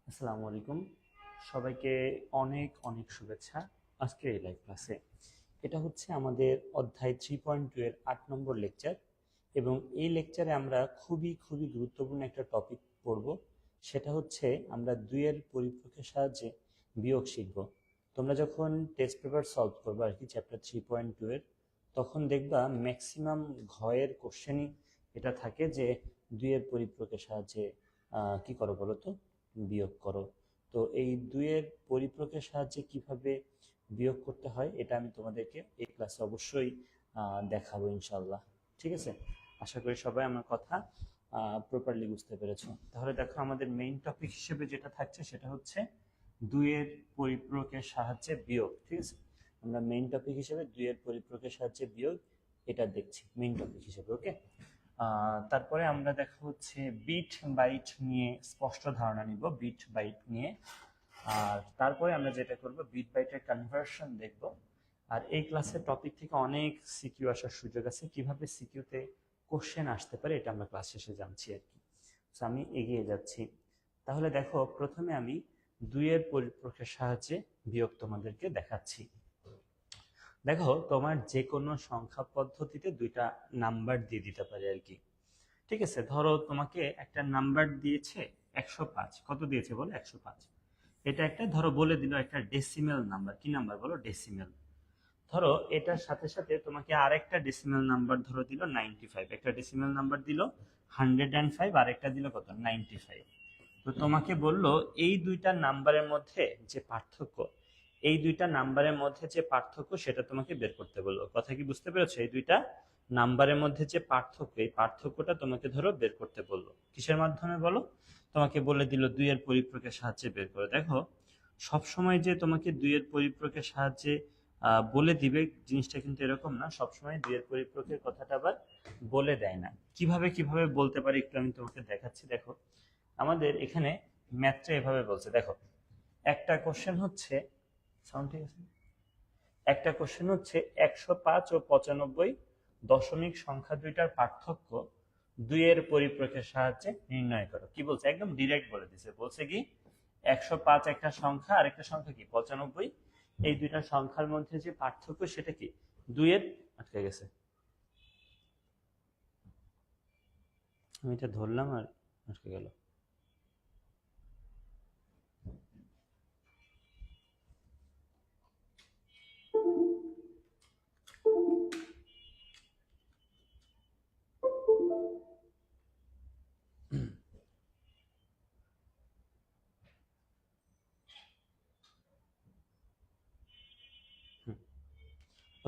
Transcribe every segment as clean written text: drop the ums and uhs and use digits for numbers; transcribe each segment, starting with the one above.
আসসালামু আলাইকুম। সবাইকে অনেক অনেক শুভেচ্ছা আজকের এই লাইভ ক্লাসে। এটা হচ্ছে আমাদের অধ্যায় 3.2 এর 8 নম্বর লেকচার এবং এই লেকচারে আমরা খুবই খুবই গুরুত্বপূর্ণ একটা টপিক পড়ব। সেটা হচ্ছে আমরা দুইয়ের পরিপ্রেক্ষের সাহায্যে বিয়োগ শিখব। তোমরা যখন টেস্ট পেপার সলভ করবে আর কি চ্যাপ্টার 3.2 এর, তখন দেখবা ম্যাক্সিমাম ঘয়ের কোশ্চেনই এটা থাকে যে দুইয়ের পরিপ্রেক্ষের সাহায্যে কি করো বলো তো, বিয়োগ করো। তো এই দুইয়ের পরিপ্রেক্ষের সাহায্যে কিভাবে বিয়োগ করতে হয় এটা আমি তোমাদেরকে এই ক্লাসে অবশ্যই দেখাবো ইনশাল্লাহ। ঠিক আছে, আশা করি সবাই আমার কথা প্রপারলি বুঝতে পেরেছো। তাহলে দেখো, আমাদের মেইন টপিক হিসেবে যেটা থাকছে সেটা হচ্ছে দুইয়ের পরিপ্রেক্ষের সাহায্যে বিয়োগ। ঠিক আছে, আমরা মেইন টপিক হিসেবে দুইয়ের পরিপ্রেক্ষের সাহায্যে বিয়োগ এটা দেখছি মেইন টপিক হিসেবে। ওকে, তারপরে আমরা দেখা হচ্ছে বিট বাইট নিয়ে স্পষ্ট ধারণা নিব, বিট বাইট নিয়ে। আর তারপরে আমরা যেটা করব, বিট বাইটের কনভার্সন দেখব। আর এই ক্লাসের টপিক থেকে অনেক সিকিউ আসার সুযোগ আছে, কিভাবে সিকিউতে কোশ্চেন আসতে পারে এটা আমরা ক্লাস শেষে জানছি আর কি। তো আমি এগিয়ে যাচ্ছি। তাহলে দেখো, প্রথমে আমি দুইয়ের পরিপ্রেক্ষের সাহায্যে বিয়োগ তোমাদেরকে দেখাচ্ছি। দেখো, তোমার যে কোনো সংখ্যা পদ্ধতিতে দুইটা নাম্বার দিয়ে দিতে পারে আর কি। ঠিক আছে, ধরো তোমাকে একটা নাম্বার দিয়েছে 105। কত দিয়েছে বলো? 105। এটা একটা ধরো বলে দিল একটা ডেসিমেল নাম্বার। কি নাম্বার বলো? ডেসিমেল। ধরো এটার সাথে সাথে তোমাকে আরেকটা ডেসিমেল নাম্বার ধরো দিল 95। একটা ডেসিমেল নাম্বার দিল 105, আর একটা দিল কত? 95। তো তোমাকে বললো এই দুইটা নাম্বারের মধ্যে যে পার্থক্য, এই দুইটা নাম্বারের মধ্যে যে পার্থক্য সেটা তোমাকে বের করতে বললো। কথা কি বুঝতে পেরেছো? এই দুইটা নাম্বারের মধ্যে যে পার্থক্য, এই পার্থক্যটা তোমাকে ধরো বের করতে বললো। কিসের মাধ্যমে বলো? তোমাকে বলে দিল দুইয়ের পরিপ্রেক্ষের সাহায্যে বের করে। দেখো, সব সময় যে তোমাকে দুইয়ের পরিপ্রেক্ষের সাহায্যে বলে দিবে জিনিসটা কিন্তু এরকম না। সবসময় দুইয়ের পরিপ্রেক্ষের কথাটা আবার বলে দেয় না। কিভাবে কিভাবে বলতে পারি একটু আমি তোমাকে দেখাচ্ছি। দেখো, আমাদের এখানে ম্যাথটা এভাবে বলছে। দেখো, একটা কোশ্চেন হচ্ছে, সাউন্ড ঠিক আছে, একটা কোশ্চেন হচ্ছে 105 ও 95 দশমিক সংখ্যা দুইটার পার্থক্য দুইয়ের পরিপ্রেক্ষের সাহায্যে নির্ণয় করো। কি বলছে? একদম ডিরেক্ট বলে দিছে। বলছে কি 105 একটা সংখ্যা, আর একটা সংখ্যা কি 95, এই দুইটা সংখ্যার মধ্যে যে পার্থক্য সেটা কি দুইয়ের, আটকে গেছে, আমি এটা ধরলাম আর আটকে গেল।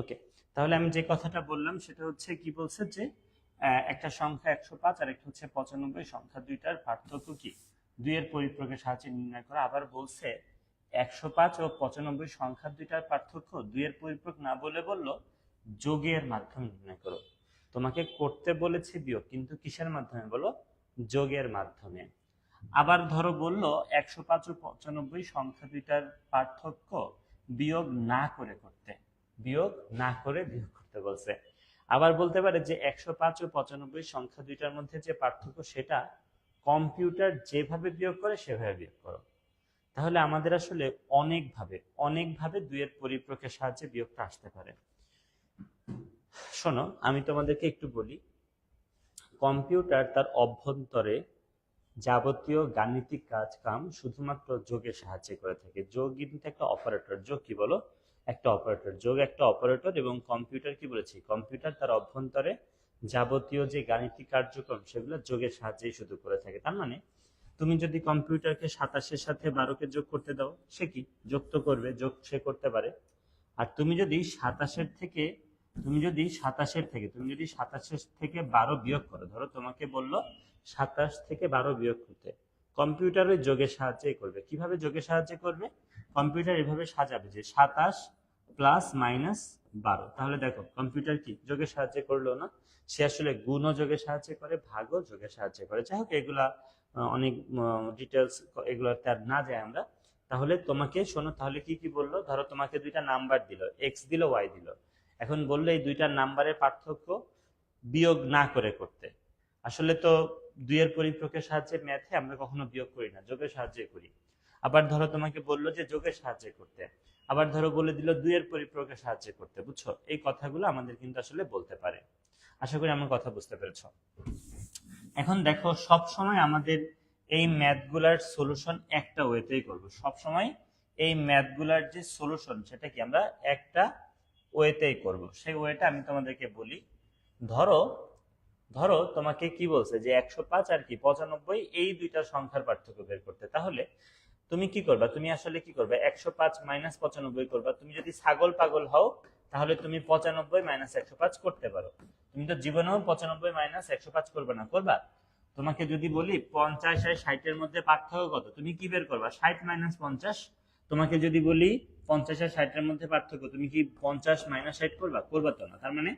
ওকে, তাহলে আমি যে কথাটা বললাম সেটা হচ্ছে, কি বলছে যে একটা সংখ্যা 105 আর একটা হচ্ছে 95, সংখ্যা দুইটার পার্থক্য কি দুইয়ের পরিপ্রেক্ষের সাহায্যে নির্ণয় করা। আবার বলছে 105 ও 95 সংখ্যা দুইটার পার্থক্য দুইয়ের পরিপ্রেক্ষ না বলে বললো যোগের মাধ্যমে নির্ণয় করো। তোমাকে করতে বলেছে বিয়োগ, কিন্তু কিসের মাধ্যমে বলো? যোগের মাধ্যমে। আবার ধরো বললো 105 ও 95 সংখ্যা দুইটার পার্থক্য বিয়োগ না করে করতে, বিয়োগ না করে বিয়োগ করতে বলছে। আবার বলতে পারে যে 105 ও 95 সংখ্যা দুইটার মধ্যে যে পার্থক্য সেটা কম্পিউটার যেভাবে বিয়োগ করে সেভাবে বিয়োগ করো। তাহলে আমাদের আসলে অনেকভাবে অনেকভাবে দুইয়ের পরিপ্রেক্ষের সাহায্যে বিয়োগটা আসতে পারে। শোনো, আমি তোমাদেরকে একটু বলি। কম্পিউটার তার অভ্যন্তরে যাবতীয় গাণিতিক কাজ কাম শুধুমাত্র যোগের সাহায্যে করে থাকে। যোগ কিন্তু একটা অপারেটর। যোগ কি বলো? একটা অপারেটর। যোগ একটা অপারেটর। এবং কম্পিউটার কি বলেছি? কম্পিউটার তার অভ্যন্তরে যাবতীয় যে গাণিতিক কার্যক্রম সেগুলো যোগের সাহায্যেই শুধু করে থাকে। তার মানে তুমি যদি কম্পিউটারকে 27-এর সাথে 12-কে যোগ করতে দাও, সে কি যোগ তো করবে, যোগ সে করতে পারে। আর তুমি যদি 27-এর থেকে 12 বিয়োগ করো, ধরো তোমাকে বললো 27 থেকে 12 বিয়োগ করতে, কম্পিউটার ওই যোগের সাহায্যেই করবে। কিভাবে যোগের সাহায্যে করবে? কম্পিউটার এভাবে সাজাবে যে 27 প্লাস মাইনাস 12। তাহলে দেখো, কম্পিউটার কি যোগের সাহায্যে করলো না, সে আসলে গুণ যোগের সাহায্যে করে, ভাগও যোগের সাহায্যে করে। যাই হোক, এগুলা অনেক ডিটেলস, এগুলোতে আর না যায় আমরা। তাহলে তোমাকে শোনো, তাহলে কি কি বললো? ধরো তোমাকে দুইটা নাম্বার দিল, এক্স দিল, ওয়াই দিল। এখন বললো এই দুইটা নাম্বারের পার্থক্য বিয়োগ না করে করতে। আসলে তো দুইয়ের পরিপ্রেক্ষের সাহায্যে ম্যাথে আমরা কখনো বিয়োগ করি না, যোগের সাহায্যে করি। আবার ধরো তোমাকে বললো যে যোগের সাহায্যে করতে, আবার ধরো বলে দিল দুইয়ের পরিপূরকের সাহায্যে করতে। বুঝছো, এই কথাগুলো আমাদের কিন্তু আসলে বলতে পারে। আশা করি আমার কথা বুঝতে পেরেছো। এখন দেখো, সব সময় আমাদের এই ম্যাথগুলার সলিউশন একটা ওয়েতেই করব। সব সময় এই ম্যাথগুলার যে সলিউশন সেটা কি আমরা একটা ওয়েতেই করব। সেই ওয়েটা আমি তোমাদেরকে বলি। ধরো ধরো তোমাকে কি বলছে যে 105 আর কি 95, এই দুইটা সংখ্যার পার্থক্য বের করতে। তাহলে তুমি কি করবা, তুমি আসলে কি করবে, 105 মাইনাস 95 করবা। তুমি যদি ছাগল পাগল হও তাহলে তুমি 95 মাইনাস 105 করতে পারো। তুমি তো জীবনেও 95 মাইনাস 105 করবে না, করবা? তোমাকে যদি বলি 50 আর 60 এর মধ্যে পার্থক্য কত, তুমি কি বের করবা? 60 মাইনাস 50। তোমাকে যদি বলি 50 আর 60 এর মধ্যে পার্থক্য, তুমি কি 50 মাইনাস 60 করবা? করবা তো না। তার মানে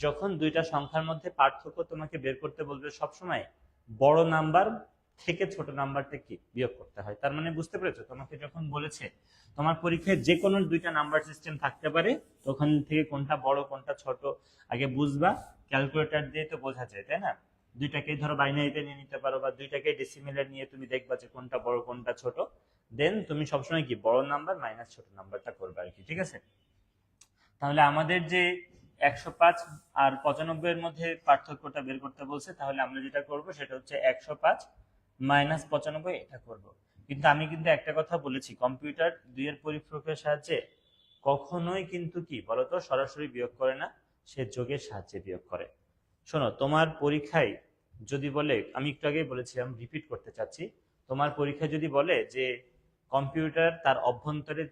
যখন দুইটা সংখ্যার মধ্যে পার্থক্য তোমাকে বের করতে বলবে, সবসময় বড় নাম্বার থেকে ছোট নাম্বারটা কি বিয়োগ করতে হয়। তার মানে বুঝতে পেরেছো, তোমাকে যখন বলেছে তোমার পরীক্ষায় যে কোনো দুইটা নাম্বার সিস্টেম থাকতে পারে, তখন থেকে কোনটা বড় কোনটা ছোট আগে বুঝবা। ক্যালকুলেটর দিয়ে তো বোঝা যায়, তাই না? দুইটাকে ধরো বাইনারিতে নিয়ে নিতে পারো, বা দুইটাকে ডেসিমেলে নিয়ে তুমি দেখবা যে কোনটা বড় কোনটা ছোট। দেন তুমি সবসময় কি বড় নাম্বার মাইনাস ছোট নাম্বারটা করবে আর কি, ঠিক আছে? তাহলে আমাদের যে 105 আর 95 এর মধ্যে পার্থক্যটা বের করতে বলছে, তাহলে আমরা যেটা করব সেটা হচ্ছে 105 মাইনাস 95 এটা করব। কিন্তু আমি কিন্তু একটা কথা বলেছি, কম্পিউটার দুইয়ের পরিপূরকের সাহায্যে কখনোই কিন্তু কি বলতো সরাসরি বিয়োগ করে না, সে যোগের সাহায্যে বিয়োগ করে। শোনো, তোমার পরীক্ষায় যদি বলে, আমি একটু আগেই বলেছিলাম, রিপিট করতে চাচ্ছি, তোমার পরীক্ষায় যদি বলে যে কম্পিউটার তার অভ্যন্তরে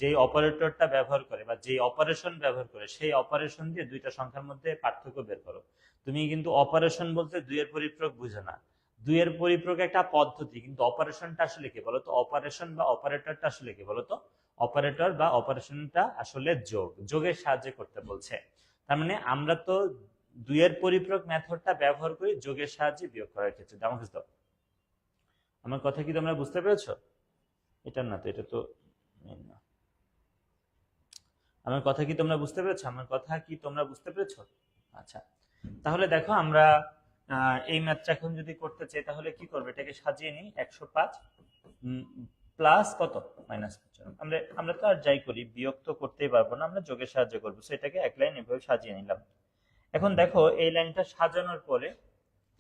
যে অপারেটরটা ব্যবহার করে বা যে অপারেশন ব্যবহার করে, সেই অপারেশন দিয়ে দুইটা সংখ্যার মধ্যে পার্থক্য বের করো। তুমি কিন্তু অপারেশন বলতে দুইয়ের পরিপূরক বুঝো না। দুইয়ের পরিপূরক একটা পদ্ধতি, কিন্তু অপারেশনটা আসলে কি বলতো, অপারেশন বা অপারেটরটা আসলে কি বলতো, অপারেটর বা অপারেশনটা আসলে যোগের সাহায্যে করতে বলছে। তার মানে আমরা তো দুইয়ের পরিপূরক মেথডটা ব্যবহার করি যোগের সাহায্যে বিয়োগ করার ক্ষেত্রে। আমার কথা কি তোমরা বুঝতে পেরেছো? এটা না তো, এটা তো না। আমার কথা কি তোমরা বুঝতে পেরেছো? আমার কথা কি তোমরা বুঝতে পেরেছো? আচ্ছা, তাহলে দেখো আমরা এই ম্যাথটা এখন যদি করতে চাই তাহলে কি করবে, এটাকে সাজিয়ে নিই। 105 প্লাস কত, মাইনাস 55। আমরা তো আর যাই করি বিয়োগ তো করতেই পারবো না, আমরা যোগের সাহায্য করবো। সো এটাকে এক লাইন এভাবে সাজিয়ে নিলাম। এখন দেখো, এই লাইনটা সাজানোর পরে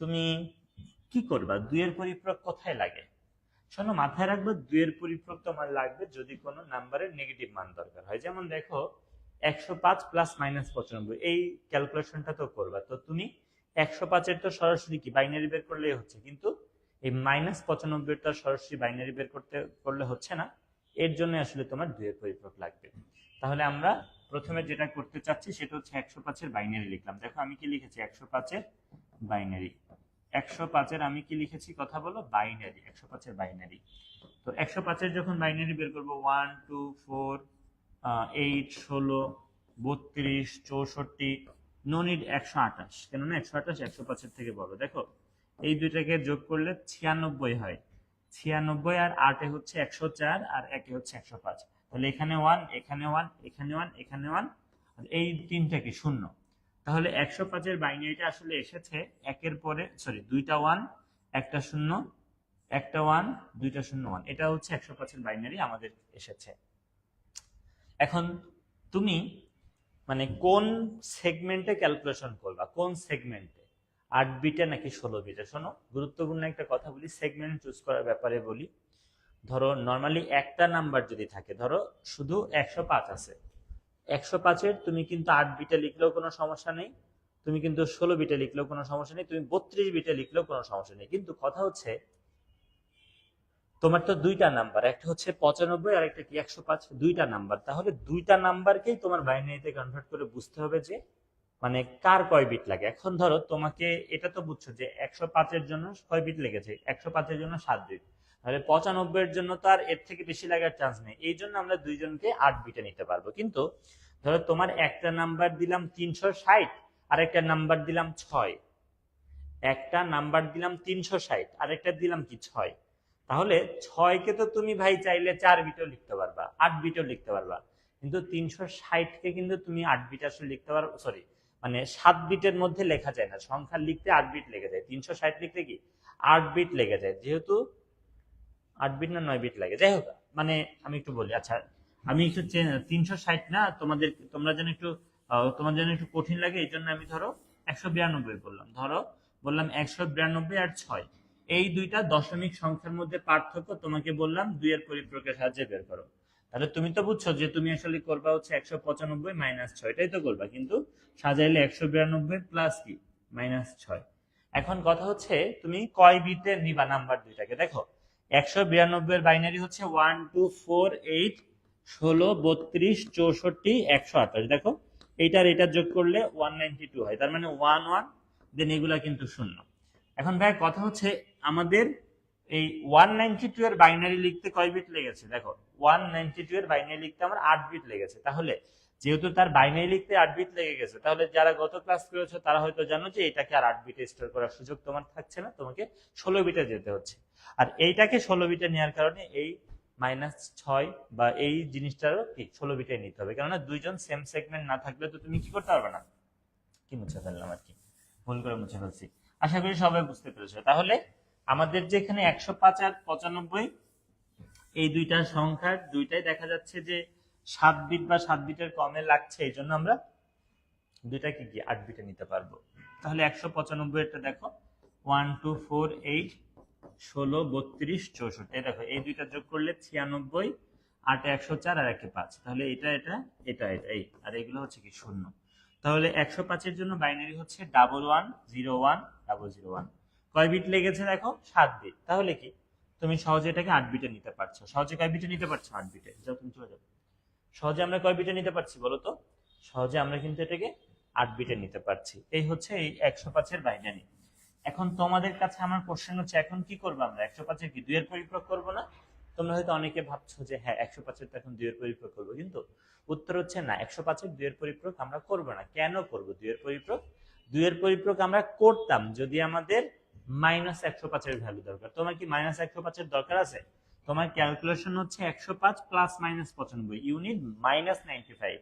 তুমি কি করবা, দুইয়ের পরিপূরক কোথায় লাগে? শোনো, মাথায় রাখবে দুইয়ের পরিপূরক তোমার লাগবে যদি কোনো নাম্বারের নেগেটিভ মান দরকার হয়। যেমন দেখো 105 প্লাস মাইনাস 95, এই ক্যালকুলেশনটা তো করবা। তো তুমি 105 এর তো সরাসরি কি বাইনারি বের করলেই হচ্ছে, কিন্তু এই মাইনাস 95 এর তো সরাসরি বাইনারি বের করলে হচ্ছে না। এর জন্য আসলে তোমার দুইয়ের পরিপূরক লাগবে। তাহলে আমরা প্রথমে যেটা করতে চাচ্ছি সেটা হচ্ছে 105 এর বাইনারি লিখলাম। দেখো আমি কি লিখেছি, 105 এর বাইনারি। 105 এর আমি কি লিখেছি কথা বলো, বাইনারি। 105 এর বাইনারি। তো 105 এর যখন বাইনারি বের করব, 1 2 4 8 16 32 64, নো নিড 128, কেননা 128 105 এর থেকে বড়। দেখো এই দুইটাকে যোগ করলে 96 হয়। 96 আর 8 এ হচ্ছে 104, আর 1 এ হচ্ছে 105। তাহলে এখানে 1, এখানে 1, এখানে 1, এখানে 1, আর এই তিনটা কি শূন্য। তাহলে 105 এর বাইনারিটা আসলে এসেছে একের পরে, সরি, দুইটা 1 একটা 0, একটা 1 দুইটা 0 1, এটা হচ্ছে 105 এর বাইনারি আমাদের এসেছে। এখন তুমি মানে কোন সেগমেন্টে ক্যালকুলেশন করবা, কোন সেগমেন্টে, 8 বিটে নাকি 16 বিটে? শোনো, গুরুত্বপূর্ণ একটা কথা বলি, সেগমেন্ট চুজ করার ব্যাপারে বলি। ধরো নরমালি একটা নাম্বার যদি থাকে, ধরো শুধু 105 আছে, 105 এর তুমি কিন্তু 8 বিটে লিখলেও কোনো সমস্যা নেই, তুমি কিন্তু 16 বিটে লিখলেও কোনো সমস্যা নেই, তুমি 32 বিটে লিখলেও কোনো সমস্যা নেই। কিন্তু কথা হচ্ছে তোমার তো দুইটা নাম্বার, একটা হচ্ছে 95 আর একটা কি 105, দুইটা নাম্বার। তাহলে দুইটা নাম্বারকেই তোমার বাইনারিতে কনভার্ট করে বুঝতে হবে যে মানে কার কয় বিট লাগে। এখন ধরো তোমাকে এটা তো বুঝছো যে 105 এর জন্য কয় বিট লেগেছে, 105 এর জন্য 7 বিট। তাহলে 95 এর জন্য তো আর এর থেকে বেশি লাগার চান্স নেই, এই জন্য আমরা দুইজনকে 8 বিটে নিতে পারবো। কিন্তু ধরো তোমার একটা নাম্বার দিলাম 360 আর একটা নাম্বার দিলাম 6, একটা নাম্বার দিলাম 360 আর একটা দিলাম কি 6, তাহলে 6 কে তো তুমি ভাই চাইলে 4 বিটও লিখতে পারবা, 8 বিটও লিখতে পারবা। কিন্তু 360 কে কিন্তু তুমি 8 বিট আসলে লিখতে পারো, সরি মানে 7 বিটের মধ্যে লেখা যায় না, সংখ্যা লিখতে 8 বিট লেগে যায়, 360 লিখতে কি 8 বিট লেগে যায়। যেহেতু 8 বিট না 9 বিট লাগে, যাই হোক মানে আমি একটু বলি। আচ্ছা আমি একটু 360 না, তোমরা যেন একটু তোমার যেন একটু কঠিন লাগে এই জন্য আমি ধরো 192 বললাম। ধরো বললাম 192 আর 6, এই দুইটা দশমিক সংখ্যার মধ্যে পার্থক্য তোমাকে বললাম 2 এর পরিপ্রকের সাহায্যে বের করো। তাহলে তুমি তো বুঝছো যে তুমি আসলে করবা হচ্ছে 195 মাইনাস 6, এটাই তো করবা, কিন্তু সাজাইলে 192 প্লাস কি মাইনাস 6। এখন কথা হচ্ছে তুমি কয় বিটে নিবা নাম্বার দুইটাকে। দেখো 192 এর বাইনারি হচ্ছে 1 2 4 8 16 32 64 128। দেখো এইটার এটা যোগ করলে 192 হয়, তার মানে 1 1 দেন এগুলা কিন্তু শূন্য। এখন ভাই কথা হচ্ছে আমাদের এই 192 এর বাইনারি লিখতে কয় বিট লেগেছে। দেখো 192 এর বাইনারি লিখতে আমার 8 বিট লেগেছে। তাহলে যেহেতু তার বাইনারি লিখতে 8 বিট লেগে গেছে, তাহলে যারা গত ক্লাস করেছো তারা হয়তো জানো যে এটাকে আর 8 বিটে স্টোর করার সুযোগ তোমার থাকছে না, তোমাকে 16 বিটে যেতে হচ্ছে। আর এইটাকে 16 বিটে নেওয়ার কারণে এই -6 বা এই জিনিসটারও কি 16 বিটে নিতে হবে, কেননা দুইজন সেম সেগমেন্ট না থাকলে তো তুমি কি করতে পারবে না। কি মুছে ফেললাম আর কি, ভুল করে মুছে ফেলছি। আশা করি সবাই বুঝতে পেরেছো। তাহলে আমাদের যে এখানে 105 আর 95 এই দুইটা সংখ্যার দুইটাই দেখা যাচ্ছে যে 7 বিট বা 7 বিটের কমে লাগছে, এই জন্য আমরা দুইটাকে কি 8 বিটে নিতে পারবো। তাহলে 195 এটা দেখো 1 2 4 8 16 32 64, দেখো এই দুইটা যোগ করলে 96, 8 104 আর 1 5, তাহলে এটা এটা এটা এটা এই, আর এগুলো হচ্ছে কি শূন্য। তাহলে 105 এর জন্য বাইনারি হচ্ছে 1101 কয় বিট লেগেছে দেখো 7 বিট। তাহলে কি তুমি সহজে এটাকে 8 বিটে নিতে পারছো। সহজে কয় বিটে নিতে পারছো 8 বিটে, যাও তুমি চলে যাও। সহজে আমরা কয় বিটে নিতে পারছি বলো তো, সহজে আমরা কিন্তু এটাকে 8 বিটে নিতে পারছি। এই হচ্ছে এই 105 এর বাইনারি। এখন তোমাদের কাছে আমার কোশ্চেন হচ্ছে এখন কি করবো আমরা, 105 এর কি 2 এর পরিপ্রয়োগ করবো না? তোমরা হয়তো অনেকে ভাবছো যে হ্যাঁ 105 এর তো এখন 2 এর পরিপ্রয়োগ করবো, কিন্তু উত্তর হচ্ছে না, 105 এর 2 এর পরিপ্রয়োগ আমরা করবো না। কেন করবো 2 এর পরিপ্রয়োগ? 2 এর পরিপ্রয়োগ আমরা করতাম যদি আমাদের -105 এর ভ্যালু দরকার। তোমার কি -105 এর দরকার আছে? তোমার ক্যালকুলেশন হচ্ছে 105 প্লাস -95, ইউনিট -95।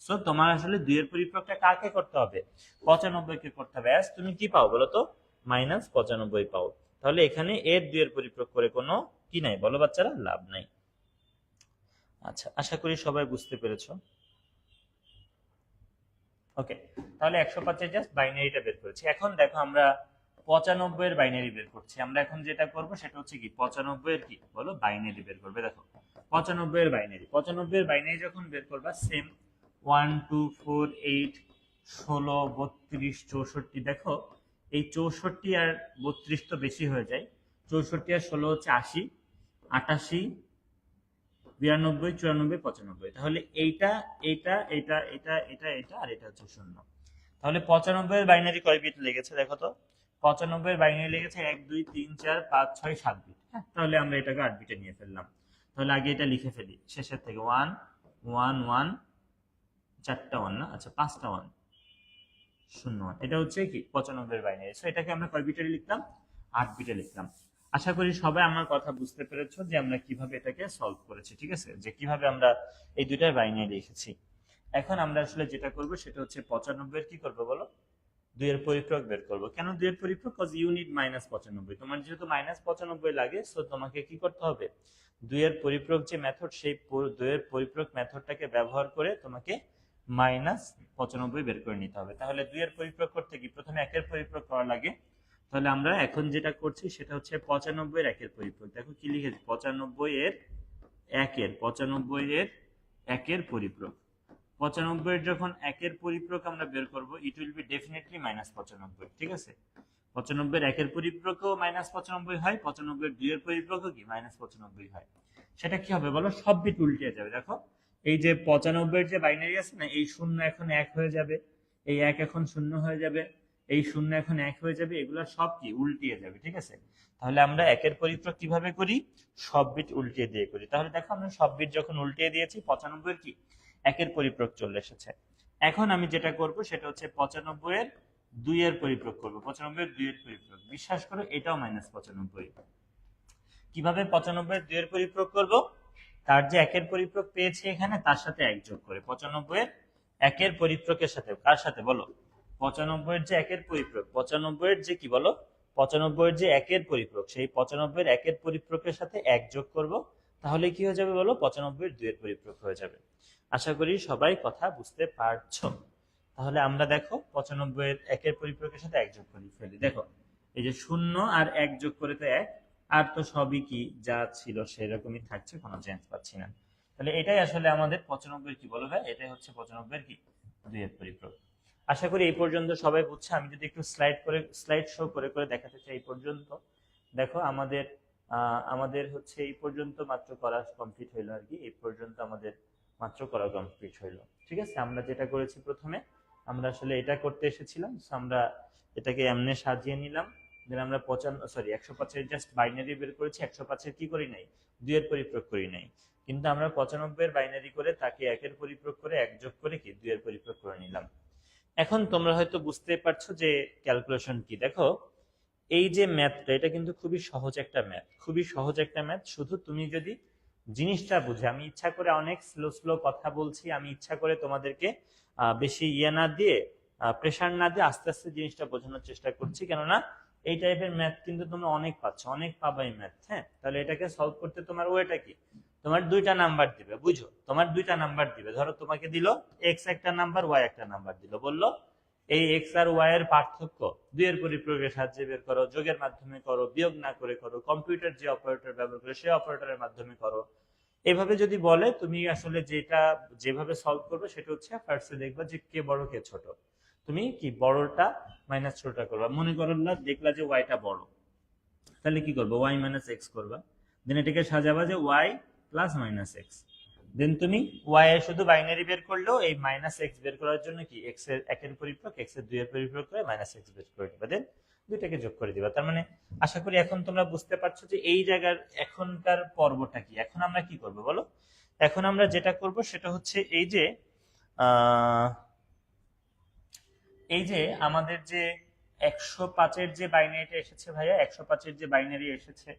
সো তোমার আসলে 2 এর পরিপ্রয়োগটা কাকে করতে হবে, 95 কে করতে হবে। তুমি কি পাও বলো তো, -95 পাও। তাহলে এখানে এর 2 এর পরিপ্রয়োগ করে কোনো কি নাই বলো বাচ্চারা, লাভ নাই। আচ্ছা আশা করি সবাই বুঝতে পেরেছো। ওকে, তাহলে 105 এর জাস্ট বাইনারিটা বের করেছি। এখন দেখো আমরা 95 এর বাইনারি বের করছি। আমরা এখন যেটা করব সেটা হচ্ছে কি 95 এর কি বলো বাইনারি বের করবে। দেখো 95 এর বাইনারি, 95 এর বাইনারি যখন বের করবা সেম 1 2 4 8 16 32 64। দেখো এই 64 আর 32 তো বেশি হয়ে যায়, 64 আর 16 হচ্ছে 80, 88 92 94 95। তাহলে এইটা এটা এটা এটা এটা এটা আর এটা হচ্ছে শূন্য। তাহলে 95 এর বাইনারি কয় বিট লেগেছে দেখো তো, 95 এর বাইনারি লেগেছে 1 2 3 4 5 6 7 বিট। হ্যাঁ, তাহলে আমরা এটাকে 8 বিটে নিয়ে ফেললাম। তাহলে আগে এটা লিখে ফেলি শেষের থেকে 1 1 1, চারটা 1 না, আচ্ছা 5টা 1 0 1, এটা হচ্ছে কি 95 এর বাইনারি। সো এটাকে আমরা কয় বিটে লিখলাম, 8 বিটে লিখলাম। আশা করি সবাই আমার কথা বুঝতে পেরেছো যে আমরা কিভাবে এটাকে সলভ করেছি, ঠিক আছে, যে কিভাবে আমরা এই দুইটার বাইনারি লিখেছি। এখন আমরা আসলে যেটা করব সেটা হচ্ছে 95 এর কি করব বলো, 2 এর পরিপ্রয়োগ বের করব। কেন 2 এর পরিপ্রয়োগ? কজ ইউনিট -95, তোমার যেহেতু -95 লাগে, সো তোমাকে কি করতে হবে 2 এর পরিপ্রয়োগ যে মেথড, সেই 2 এর পরিপ্রয়োগ মেথডটাকে ব্যবহার করে তোমাকে -95 বের করে নিতে হবে। তাহলে 2 এর পরিপ্রয়োগ করতে কি প্রথমে 1 এর পরিপ্রয়োগ করা লাগে। তাহলে আমরা এখন যেটা করছি সেটা হচ্ছে 95 এর 1 এর পরিপ্রয়োগ। দেখো কি লিখেছি, 95 এর 1 এর 95 এর 1 এর পরিপ্রয়োগ। 95 এর যখন 1 এর পরিপ্রয়োগ আমরা বের করব, ইট উইল বি ডেফিনেটলি -95, ঠিক আছে। 95 এর 1 এর পরিপ্রয়োগও -95 হয়, 95 এর 2 এর পরিপ্রয়োগও কি -95 হয়। সেটা কি হবে বলো, সব বিট উল্টে যাবে। দেখো এই যে 95 এর যে বাইনারি আছে না, এই 0 এখন 1 হয়ে যাবে, এই 1 এখন 0 হয়ে যাবে, এই 0 এখন 1 হয়ে যাবে, এগুলো সব কি উল্টিয়ে যাবে, ঠিক আছে। তাহলে আমরা 1 এর পরিপ্রয়োগ কিভাবে করি, সব বিট উল্টিয়ে দিয়ে করি। তাহলে দেখো আমরা সব বিট যখন উল্টিয়ে দিয়েছি, 95 এর কি 1 এর পরিপ্রয়োগ চলে এসেছে। এখন আমি যেটা করব সেটা হচ্ছে 95 এর 2 এর পরিপ্রয়োগ করব। 95 এর 2 এর পরিপ্রয়োগ, বিশ্বাস করো এটাও -95। কিভাবে 95 এর 2 এর পরিপ্রয়োগ করব, তার যে 1 এর পরিপ্রয়োগ পেয়েছি এখানে তার সাথে 1 যোগ করে 95 এর 1 এর পরিপ্রয়োগের সাথে, কার সাথে বলো, 95 এর যে 1 এর পরিপ্রয়োগ, 95 এর যে কি বলো 95 যে একের পরিপূরক, সেই 95 একের পরিপূরকের সাথে 1 যোগ করব, তাহলে কি হয়ে যাবে বলো? 95 2 এর পরিপূরক হয়ে যাবে। আশা করি সবাই কথা বুঝতে পারছো। তাহলে আমরা দেখো 95 একের পরিপূরকের সাথে 1 যোগ করে ফেলি। দেখো এই যে 0 আর 1 যোগ করে তো 1, আর তো সবই কি যা ছিল সেরকমই থাকছে, কোনো চেঞ্জ পাচ্ছি না। তাহলে এটাই আসলে আমাদের 95 কি বলো ভাই? এটাই হচ্ছে 95 কি 2 এর পরিপূরক। আশা করি এই পর্যন্ত সবাই বুঝছে। আমি যদি একটু স্লাইড শো করে করে দেখাতে চাই এই পর্যন্ত। দেখো আমাদের হচ্ছে এই পর্যন্ত মাত্র করা কমপ্লিট হইলো আর কি, এই পর্যন্ত আমাদের মাত্র করা কমপ্লিট হইলো। ঠিক আছে, আমরা যেটা করেছি প্রথমে, আমরা আসলে এটা করতে এসেছিলাম, আমরা এটাকে এমনি সাজিয়ে নিলাম। দেন আমরা 105 জাস্ট বাইনারি বের করেছি, 105 কি করি নাই? 2 এর পরিপূরক করি নাই। কিন্তু আমরা 95 এর বাইনারি করে তাকে 1 এর পরিপূরক করে 1 যোগ করে কি 2 এর পরিপূরক করে নিলাম। এখন তোমরা হয়তো বুঝতে পারছো যে ক্যালকুলেশন কি। দেখো এই যে ম্যাথটা, এটা কিন্তু খুবই সহজ একটা ম্যাথ, খুবই সহজ একটা ম্যাথ। শুধু তুমি যদি জিনিসটা বুঝে, আমি ইচ্ছা করে অনেক স্লো স্লো কথা বলছি, আমি ইচ্ছা করে তোমাদেরকে বেশি না দিয়ে, প্রেশার না দিয়ে আস্তে আস্তে জিনিসটা বোঝানোর চেষ্টা করছি, কেননা এই টাইপের ম্যাথ কিন্তু তোমরা অনেক পাচ্ছ, অনেক পাবা এই ম্যাথ। হ্যাঁ, তাহলে এটাকে সলভ করতে তোমার ওয়েটা কি? তোমার 2টা নাম্বার দিবে, বুঝো, তোমার 2টা নাম্বার দিবে। ধরো তোমাকে দিল এক্স একটা নাম্বার, ওয়াই একটা নাম্বার দিল, বললো এই এক্স আর ওয়াই এর পার্থক্য 2 এর পরিপূরকের সাহায্যে বের করো, যোগের মাধ্যমে করো, বিয়োগ না করে করো, কম্পিউটার যে অপারেটর ব্যবহার করে সেই অপারেটরের মাধ্যমে করো। এভাবে যদি বলে, তুমি আসলে যেভাবে সলভ করবে সেটা হচ্ছে ফার্স্টে দেখবা যে কে বড় কে ছোট। তুমি কি বড়টা মাইনাস ছোটটা করবা। মনে করো না দেখলা যে ওয়াইটা বড়, তাহলে কি করবো? ওয়াই মাইনাস এক্স করবা। দেন এটাকে সাজাবা যে ওয়াই প্লাস মাইনাস এক্স। দেন তুমি ওয়াই এর শুধু বাইনারি বের করলেও এই মাইনাস এক্স বের করার জন্য কি এক্স এর 1 এর পরিপূরক এক্স এর 2 এর পরিপূরক করে মাইনাস এক্স বের করে দিবা। দেন দুইটাকে যোগ করে দিবা। তার মানে আশা করি এখন তোমরা বুঝতে পারছো যে এই জায়গার এখনকার পর্বটা কি। এখন আমরা কি করব বলো? এখন আমরা যেটা করব সেটা হচ্ছে আহ এই যে আমাদের যে 105 এর যে বাইনারিটা এসেছে ভাইয়া, 105 এর যে বাইনারি এসেছে,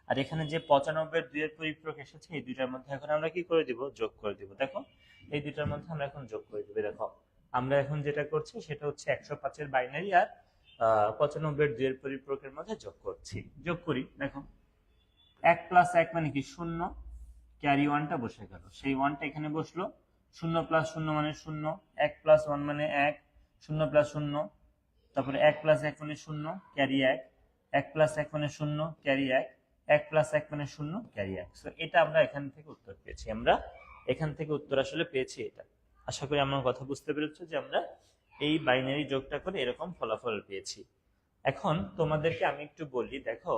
আর এখানে যে 95 এর 2 এর পরিপূরক এসেছে, এই দুইটার মধ্যে এখন আমরা কি করে দিব? যোগ করে দিব। দেখো এই দুইটার মধ্যে আমরা এখন যোগ করে দিব। দেখো আমরা এখন যেটা করছি সেটা হচ্ছে 105 এর বাইনারি আর 95 এর 2 এর পরিপূরকের মধ্যে যোগ করছি। যোগ করি, দেখো 1 প্লাস 1 মানে কি 0, ক্যারি 1টা বসে গেল, সেই 1টা এখানে বসলো। 0 প্লাস 0 মানে 0, 1 প্লাস 1 মানে 1, 0 প্লাস 0, তারপরে 1 প্লাস 1 মানে 0, ক্যারি 1, 1 প্লাস 1 মানে 0, ক্যারি 1, 1 প্লাস 1 মানে 0, ক্যারি 1। সো এটা আমরা এখান থেকে উত্তর পেয়েছি, আমরা এখান থেকে উত্তর আসলে পেয়েছি এটা। আশা করি আমার কথা বুঝতে পেরেছো যে আমরা এই বাইনারি যোগটা করে এরকম ফলাফল পেয়েছি। এখন তোমাদেরকে আমি একটু বলি, দেখো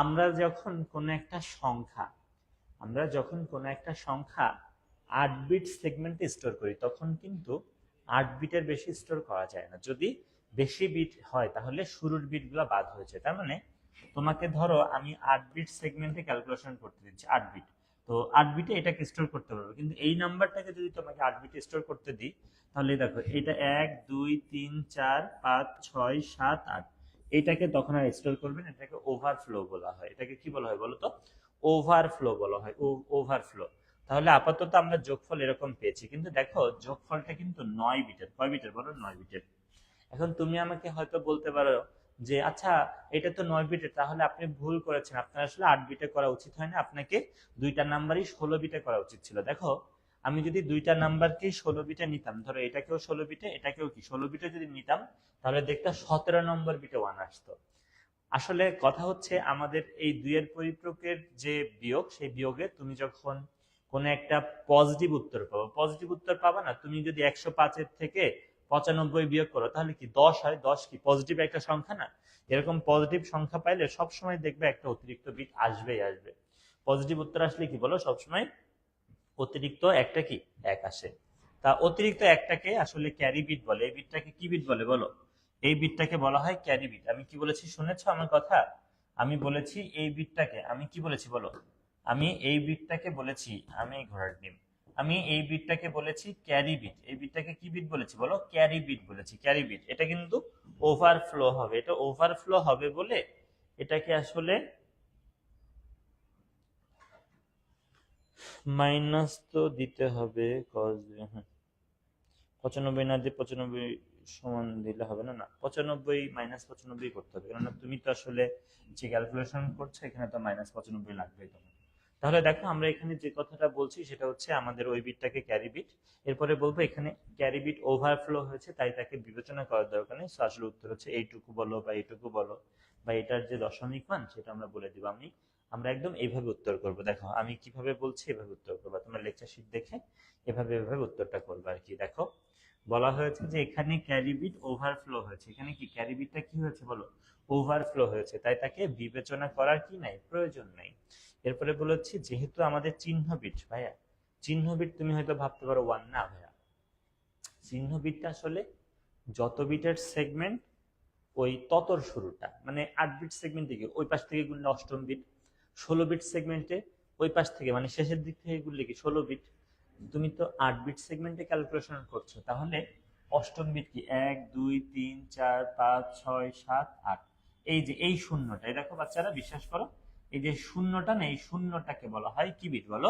আমরা যখন কোনো একটা সংখ্যা 8 বিট সেগমেন্টে স্টোর করি, তখন কিন্তু 8 বিটের বেশি স্টোর করা যায় না। যদি বেশি বিট হয় তাহলে শুরুর বিটগুলো বাদ হয়ে যায়। তার মানে তোমাকে ধরো আমি 8 বিট সেগমেন্টে ক্যালকুলেশন করতে দিচ্ছি, 8 বিট, তো 8 বিটে এটাকে স্টোর করতে পারবে। কিন্তু এই নাম্বারটাকে যদি তোমাকে 8 বিটে স্টোর করতে দিই, তাহলে দেখো এটা 1 2 3 4 5 6 7 8, এটাকে তখন আর স্টোর করবে না। এটাকে ওভারফ্লো বলা হয়। এটাকে কি বলা হয় বলো তো? ওভারফ্লো বলা হয়, ওভারফ্লো। তাহলে আপাতত আমরা যোগফল এরকম পেয়েছি, কিন্তু দেখো যোগফলটা কিন্তু 9 বিটের। কয় বিটের বলো? 9 বিটের। এখন তুমি আমাকে হয়তো বলতে পারো যে আচ্ছা এটা তো 9 বিটের, তাহলে আপনি ভুল করেছেন, আপনার আসলে 8 বিটে করা উচিত হয় না, আপনাকে দুইটা নাম্বারই 16 বিটে করা উচিত ছিল। দেখো আমি যদি দুইটা নাম্বারকেই 16 বিটে নিতাম, ধরো এটাকেও 16 বিটে এটাকেও কি 16 বিটে যদি নিতাম, তাহলে দেখতে 17 নম্বর বিটে 1 আসতো। আসলে কথা হচ্ছে আমাদের এই 2 এর পরিপূরকের যে বিয়োগ, সেই বিয়োগে তুমি যখন কোনো একটা পজিটিভ উত্তর পাবা না, তুমি যদি 105 এর থেকে 95 বিয়োগ করো তাহলে কি 10 হয়। 10 কি পজিটিভ একটা সংখ্যা না? এরকম পজিটিভ সংখ্যা পাইলে সবসময় দেখবে একটা অতিরিক্ত বিট আসবেই আসবে। পজিটিভ উত্তর আসলে কি বলো? সবসময় অতিরিক্ত একটা কি 1 আসে। তা অতিরিক্ত একটাকে আসলে ক্যারি বিট বলে। এই বিটটাকে কি বিট বলে বলো? এই বিটটাকে বলা হয় ক্যারি বিট। আমি কি বলেছি শুনেছো আমার কথা? আমি বলেছি এই বিটটাকে, আমি কি বলেছি বলো? আমি এই বিটটাকে বলেছি, আমি ঘোড়ার ডিম, আমি এই বিটটাকে বলেছি ক্যারি বিট। এই বিটটাকে কি বিট বলেছি বলো? ক্যারি বিট বলেছি, ক্যারি বিট। এটা কিন্তু ওভারফ্লো হবে, এটা ওভারফ্লো হবে বলে এটাকে আসলে মাইনাস তো দিতে হবে, কজ 95 না দিয়ে 95 সমান দিলে হবে না, না 95 -95 করতে হবে, কেননা তুমি তো আসলে যে ক্যালকুলেশন করছো এখানে তো -95 লাগবে তোমার। তাহলে দেখো আমরা এখানে যে কথাটা বলছি সেটা হচ্ছে আমাদের ওই বিটটাকে ক্যারি বিট, এরপরে বলবো এখানে ক্যারি বিট ওভারফ্লো হয়েছে তাই তাকে বিবেচনা করার দরকার নেই। সো আসলে উত্তর হচ্ছে এইটুকু বলো বা এইটুকু বলো বা এটার যে দশমিক মান সেটা আমরা বলে দিব। আমরা একদম এইভাবে উত্তর করব। দেখো আমি কিভাবে বলছি এভাবে উত্তর করবা, তোমরা লেকচার শিট দেখে এভাবে উত্তরটা করবে আর কি। দেখো বলা হয়েছে যে এখানে ক্যারি বিট ওভারফ্লো হয়েছে, এখানে কি ক্যারি বিটটা কি হয়েছে বলো, ওভারফ্লো হয়েছে, তাই তাকে বিবেচনা করার কি নাই, প্রয়োজন নাই। এরপরে বলেছি যেহেতু আমাদের চিহ্ন বিট, ভাইয়া চিহ্ন বিট তুমি হয়তো ভাবতে পারো 1, না ভাইয়া চিহ্ন বিটটা আসলে যত বিটের সেগমেন্ট ওই ততর শুরুটা, মানে 8 বিট সেগমেন্ট থেকে ওই পাশ থেকে গুনলে অষ্টম বিট, 16 বিট সেগমেন্টে ওই পাশ থেকে মানে শেষের দিক থেকে গুনলে কি 16 বিট, তুমি তো 8 বিট সেগমেন্টে ক্যালকুলেশন করছো, তাহলে অষ্টম বিট কি 1 2 3 4 5 6 7 8, এই যে এই শূন্যটা, এই দেখো বাচ্চারা বিশ্বাস করো এই যে শূন্যটা না, এই শূন্যটাকে বলা হয় কি বিট বলো,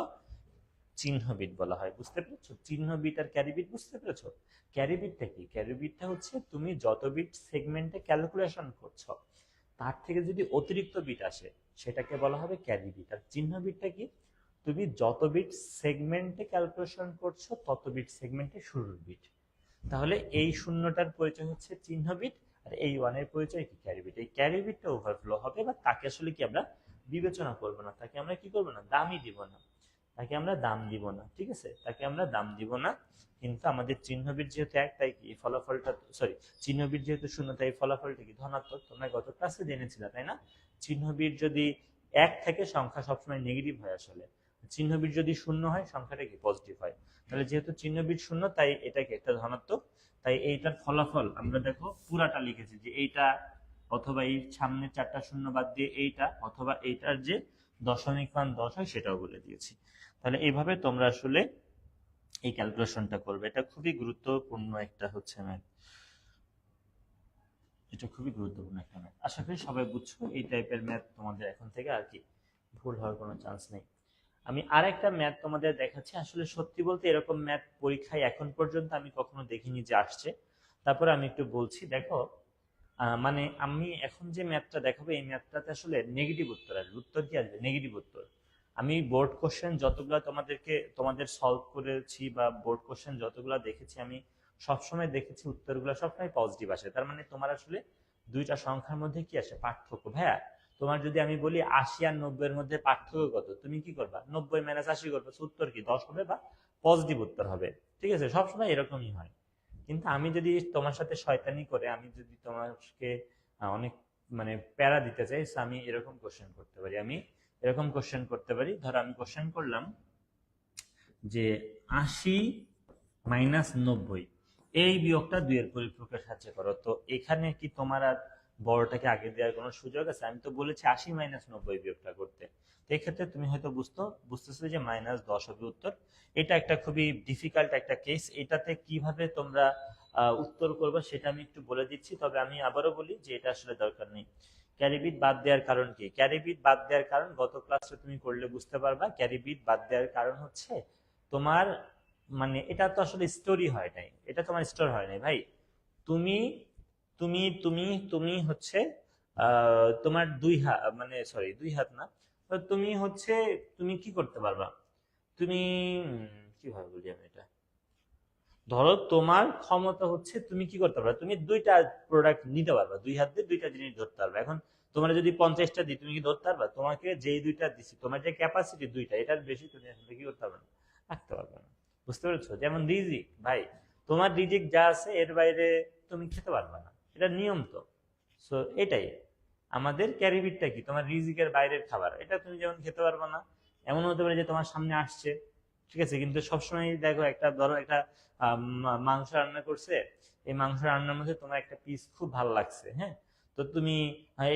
চিহ্ন বিট বলা হয়। বুঝতে পেরেছো চিহ্ন বিট আর ক্যারি বিট, বুঝতে পেরেছো? ক্যারি বিটটা কি, ক্যারি বিটটা হচ্ছে তুমি যত বিট সেগমেন্টে ক্যালকুলেশন করছো তার থেকে যদি অতিরিক্ত বিট আসে সেটাকে বলা হবে ক্যারি বিট। আর চিহ্ন বিটটা কি, তুমি যত বিট সেগমেন্টে ক্যালকুলেশন করছো তত বিট সেগমেন্টে শুরুর বিট। তাহলে এই শূন্যটার পরিচয় হচ্ছে চিহ্ন বিট আর এই ওয়ানের পরিচয় কি, ক্যারি বিট। এই ক্যারি বিটটা ওভারফ্লো হবে বা তাকে আসলে কি আমরা বিবেচনা করব না, তাকে আমরা কি করব না, দামই দিব না, তাকে আমরা দাম দিব না, ঠিক আছে, তাকে আমরা দাম দিব না। কিন্তু আমাদের চিহ্নবিট যেহেতু এক তাই কি ফলাফলটা, সরি চিহ্নবিট যেহেতু শূন্য তাই ফলাফলটা কি ধনাত্মক, তোমরা গত ক্লাসে জেনেছিলে তাই না? চিহ্নবিট যদি এক থাকে সংখ্যা সবসময় নেগেটিভ হয়, আসলে চিহ্নবিট যদি শূন্য হয় সংখ্যাটা কি পজিটিভ হয়। তাহলে যেহেতু চিহ্নবিট শূন্য তাই এটাকে একটা ধনাত্মক, তাই এইটার ফলাফল আমরা দেখো পুরাটা লিখেছি যে এইটা, অথবা এই সামনে 4টা শূন্য বাদ দিয়ে এইটা, অথবা এইটার যে দশমিক মান 10 হয় সেটাও বলে দিয়েছি। তাহলে এইভাবে তোমরা আসলে এই ক্যালকুলেশনটা করবে, এটা খুবই গুরুত্বপূর্ণ একটা হচ্ছে ম্যাথ, এটা খুবই গুরুত্বপূর্ণ একটা ম্যাথ। আশা করি সবাই বুঝছো, এই টাইপের ম্যাথ তোমাদের এখন থেকে আর কি ভুল হওয়ার কোনো চান্স নেই। আমি আর একটা ম্যাথ তোমাদের দেখাচ্ছি, আসলে সত্যি বলতে এরকম ম্যাথ পরীক্ষায় এখন পর্যন্ত আমি কখনো দেখিনি যে আসছে। তারপরে আমি একটু বলছি, দেখো মানে আমি এখন যে ম্যাথটা দেখাবো এই ম্যাথটাতে আসলে নেগেটিভ উত্তর আসবে, উত্তর কি আসবে, নেগেটিভ উত্তর। আমি বোর্ড কোশ্চেন যতগুলো তোমাদের সলভ করেছি বা বোর্ড কোশ্চেন যতগুলো দেখেছি আমি সবসময় দেখেছি উত্তরগুলো সবসময় পজিটিভ আসে। তার মানে তোমার আসলে দুইটা সংখ্যার মধ্যে কি আসে, পার্থক্য। ভাইয়া তোমার যদি আমি বলি 80 আর 90 এর মধ্যে পার্থক্য কত, তুমি কি করবা, 90 - 80 করবে, উত্তর কি 10 হবে বা পজিটিভ উত্তর হবে, ঠিক আছে, সবসময় এরকমই হয়। কিন্তু আমি যদি তোমার সাথে শয়তানি করে আমি যদি তোমাকে অনেক মানে প্যারা দিতে চাই, আমি এরকম কোশ্চেন করতে পারি, ধরো আমি কোশ্চেন করলাম যে 80 - 90 এই বিয়োগটা 2 এর পরিপূরকের সাহায্যে করো। তো এখানে কি তোমার আর বড়টাকে আগে দেওয়ার কোনো সুযোগ আছে? আমি তো বলেছি 80 - 90 বিয়োগটা করতে। তো এক্ষেত্রে তুমি হয়তো বুঝতেছো যে -10 হবে উত্তর। এটা একটা খুবই ডিফিকাল্ট একটা কেস, এটাতে কিভাবে তোমরা উত্তর করবে সেটা আমি একটু বলে দিচ্ছি, তবে আমি আবারও বলি যে এটা আসলে দরকার নেই। ক্যারিবিট বাদ দেওয়ার কারণ কি, ক্যারিবিট বাদ দেওয়ার কারণ গত ক্লাসে তুমি করলে বুঝতে পারবা। ক্যারিবিট বাদ দেওয়ার কারণ হচ্ছে তোমার মানে এটা তো আসলে স্টোরি হয় নাই, এটা তোমার স্টোর হয় নাই ভাই। তুমি তুমি তুমি তুমি হচ্ছে তোমার দুই হাত, মানে সরি দুই হাত না, তো তুমি হচ্ছে তুমি কি করতে পারবা, তুমি কিভাবে বলি আমি এটা, ধরো তোমার ক্ষমতা হচ্ছে তুমি কি করতে পারবে, তুমি দুইটা প্রোডাক্ট নিতে পারবা, দুই হাত দিয়ে দুইটা জিনিস ধরতে পারবে। এখন তোমার যদি 50টা দিই তুমি কি ধরতে পারবা? তোমাকে যেই দুইটা দিছি তোমার যে ক্যাপাসিটি দুইটা, এটার বেশি তুমি আসলে কি করতে পারবে না, রাখতে পারবে না। বুঝতে পেরেছো? যেমন রিজিক ভাই, তোমার রিজিক যা আছে এর বাইরে তুমি খেতে পারবে না, এটা নিয়ম তো। সো এটাই আমাদের ক্যারিবিটটা কি, তোমার রিজিকের বাইরের খাবার, এটা তুমি যেমন খেতে পারবে না। এমন হতে পারে যে তোমার সামনে আসছে, ঠিক আছে, কিন্তু সবসময় দেখো একটা ধরো একটা মাংস রান্না করছে, এই মাংস রান্নার মধ্যে তোমার একটা পিস খুব ভালো লাগছে, হ্যাঁ, তো তুমি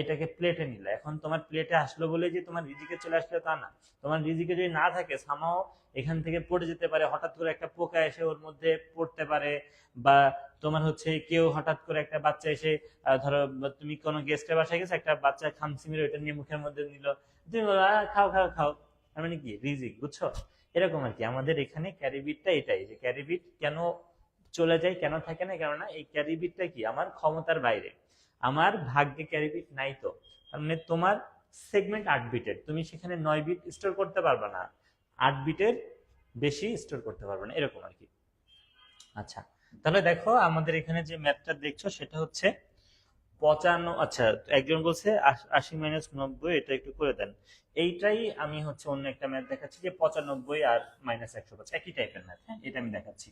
এটাকে প্লেটে নিলে, এখন তোমার প্লেটে আসলো বলে যে তোমার রিজিকে চলে আসলে তা না। তোমার রিজিকে যদি না থাকে সামাও এখান থেকে পড়ে যেতে পারে, হঠাৎ করে একটা পোকা এসে ওর মধ্যে পড়তে পারে, বা তোমার হচ্ছে কেউ হঠাৎ করে একটা বাচ্চা এসে ধরো তুমি কোনো গেস্টের বাসায় গেছো, একটা বাচ্চা খামচি মেরে ওইটা নিয়ে মুখের মধ্যে নিল, তুমি বলো খাও খাও খাও, তার মানে কি রিজিক, বুঝছো? এরকম আর কি আমাদের এখানে ক্যারিবিটটা এটাই, যে ক্যারিবিট কেন চলে যায়, কেন থাকে না? কেননা এই ক্যারি বিটটা কি আমার ক্ষমতার বাইরে, আমার ভাগ্যে ক্যারি বিট নাই। তো তার মানে তোমার সেগমেন্ট 8 বিটের, তুমি সেখানে 9 বিট স্টোর করতে পারবে না, 8 বিটের বেশি স্টোর করতে পারবে না, এরকম আর কি। আচ্ছা, তাহলে দেখো আমাদের এখানে যে ম্যাথটা দেখছো সেটা হচ্ছে 55, আচ্ছা একজন বলছে 80 মাইনাস 90, এটা একটু করে দেন। এইটাই আমি হচ্ছে অন্য একটা ম্যাথ দেখাচ্ছি যে 95 আর মাইনাস 105 একই টাইপের ম্যাথ, হ্যাঁ এটা আমি দেখাচ্ছি।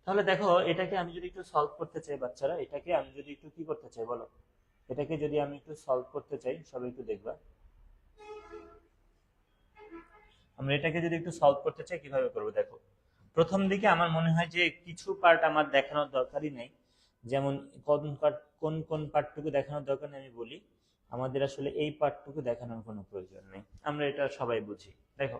তাহলে দেখো এটাকে আমি যদি একটু সলভ করতে চাই বাচ্চারা, এটাকে আমি যদি একটু কি করতে চাই বলো, এটাকে যদি আমি একটু সলভ করতে চাই, সবাই একটু দেখবা, আমরা এটাকে যদি একটু সলভ করতে চাই কিভাবে করবো দেখো। প্রথম দিকে আমার মনে হয় যে কিছু পার্ট আমার দেখানোর দরকারই নেই, যেমন কোন পার্ট, কোন কোন পার্টটুকু দেখানোর দরকার নেই আমি বলি। আমাদের আসলে এই পার্টটুকু দেখানোর কোনো প্রয়োজন নেই, আমরা এটা সবাই বুঝি। দেখো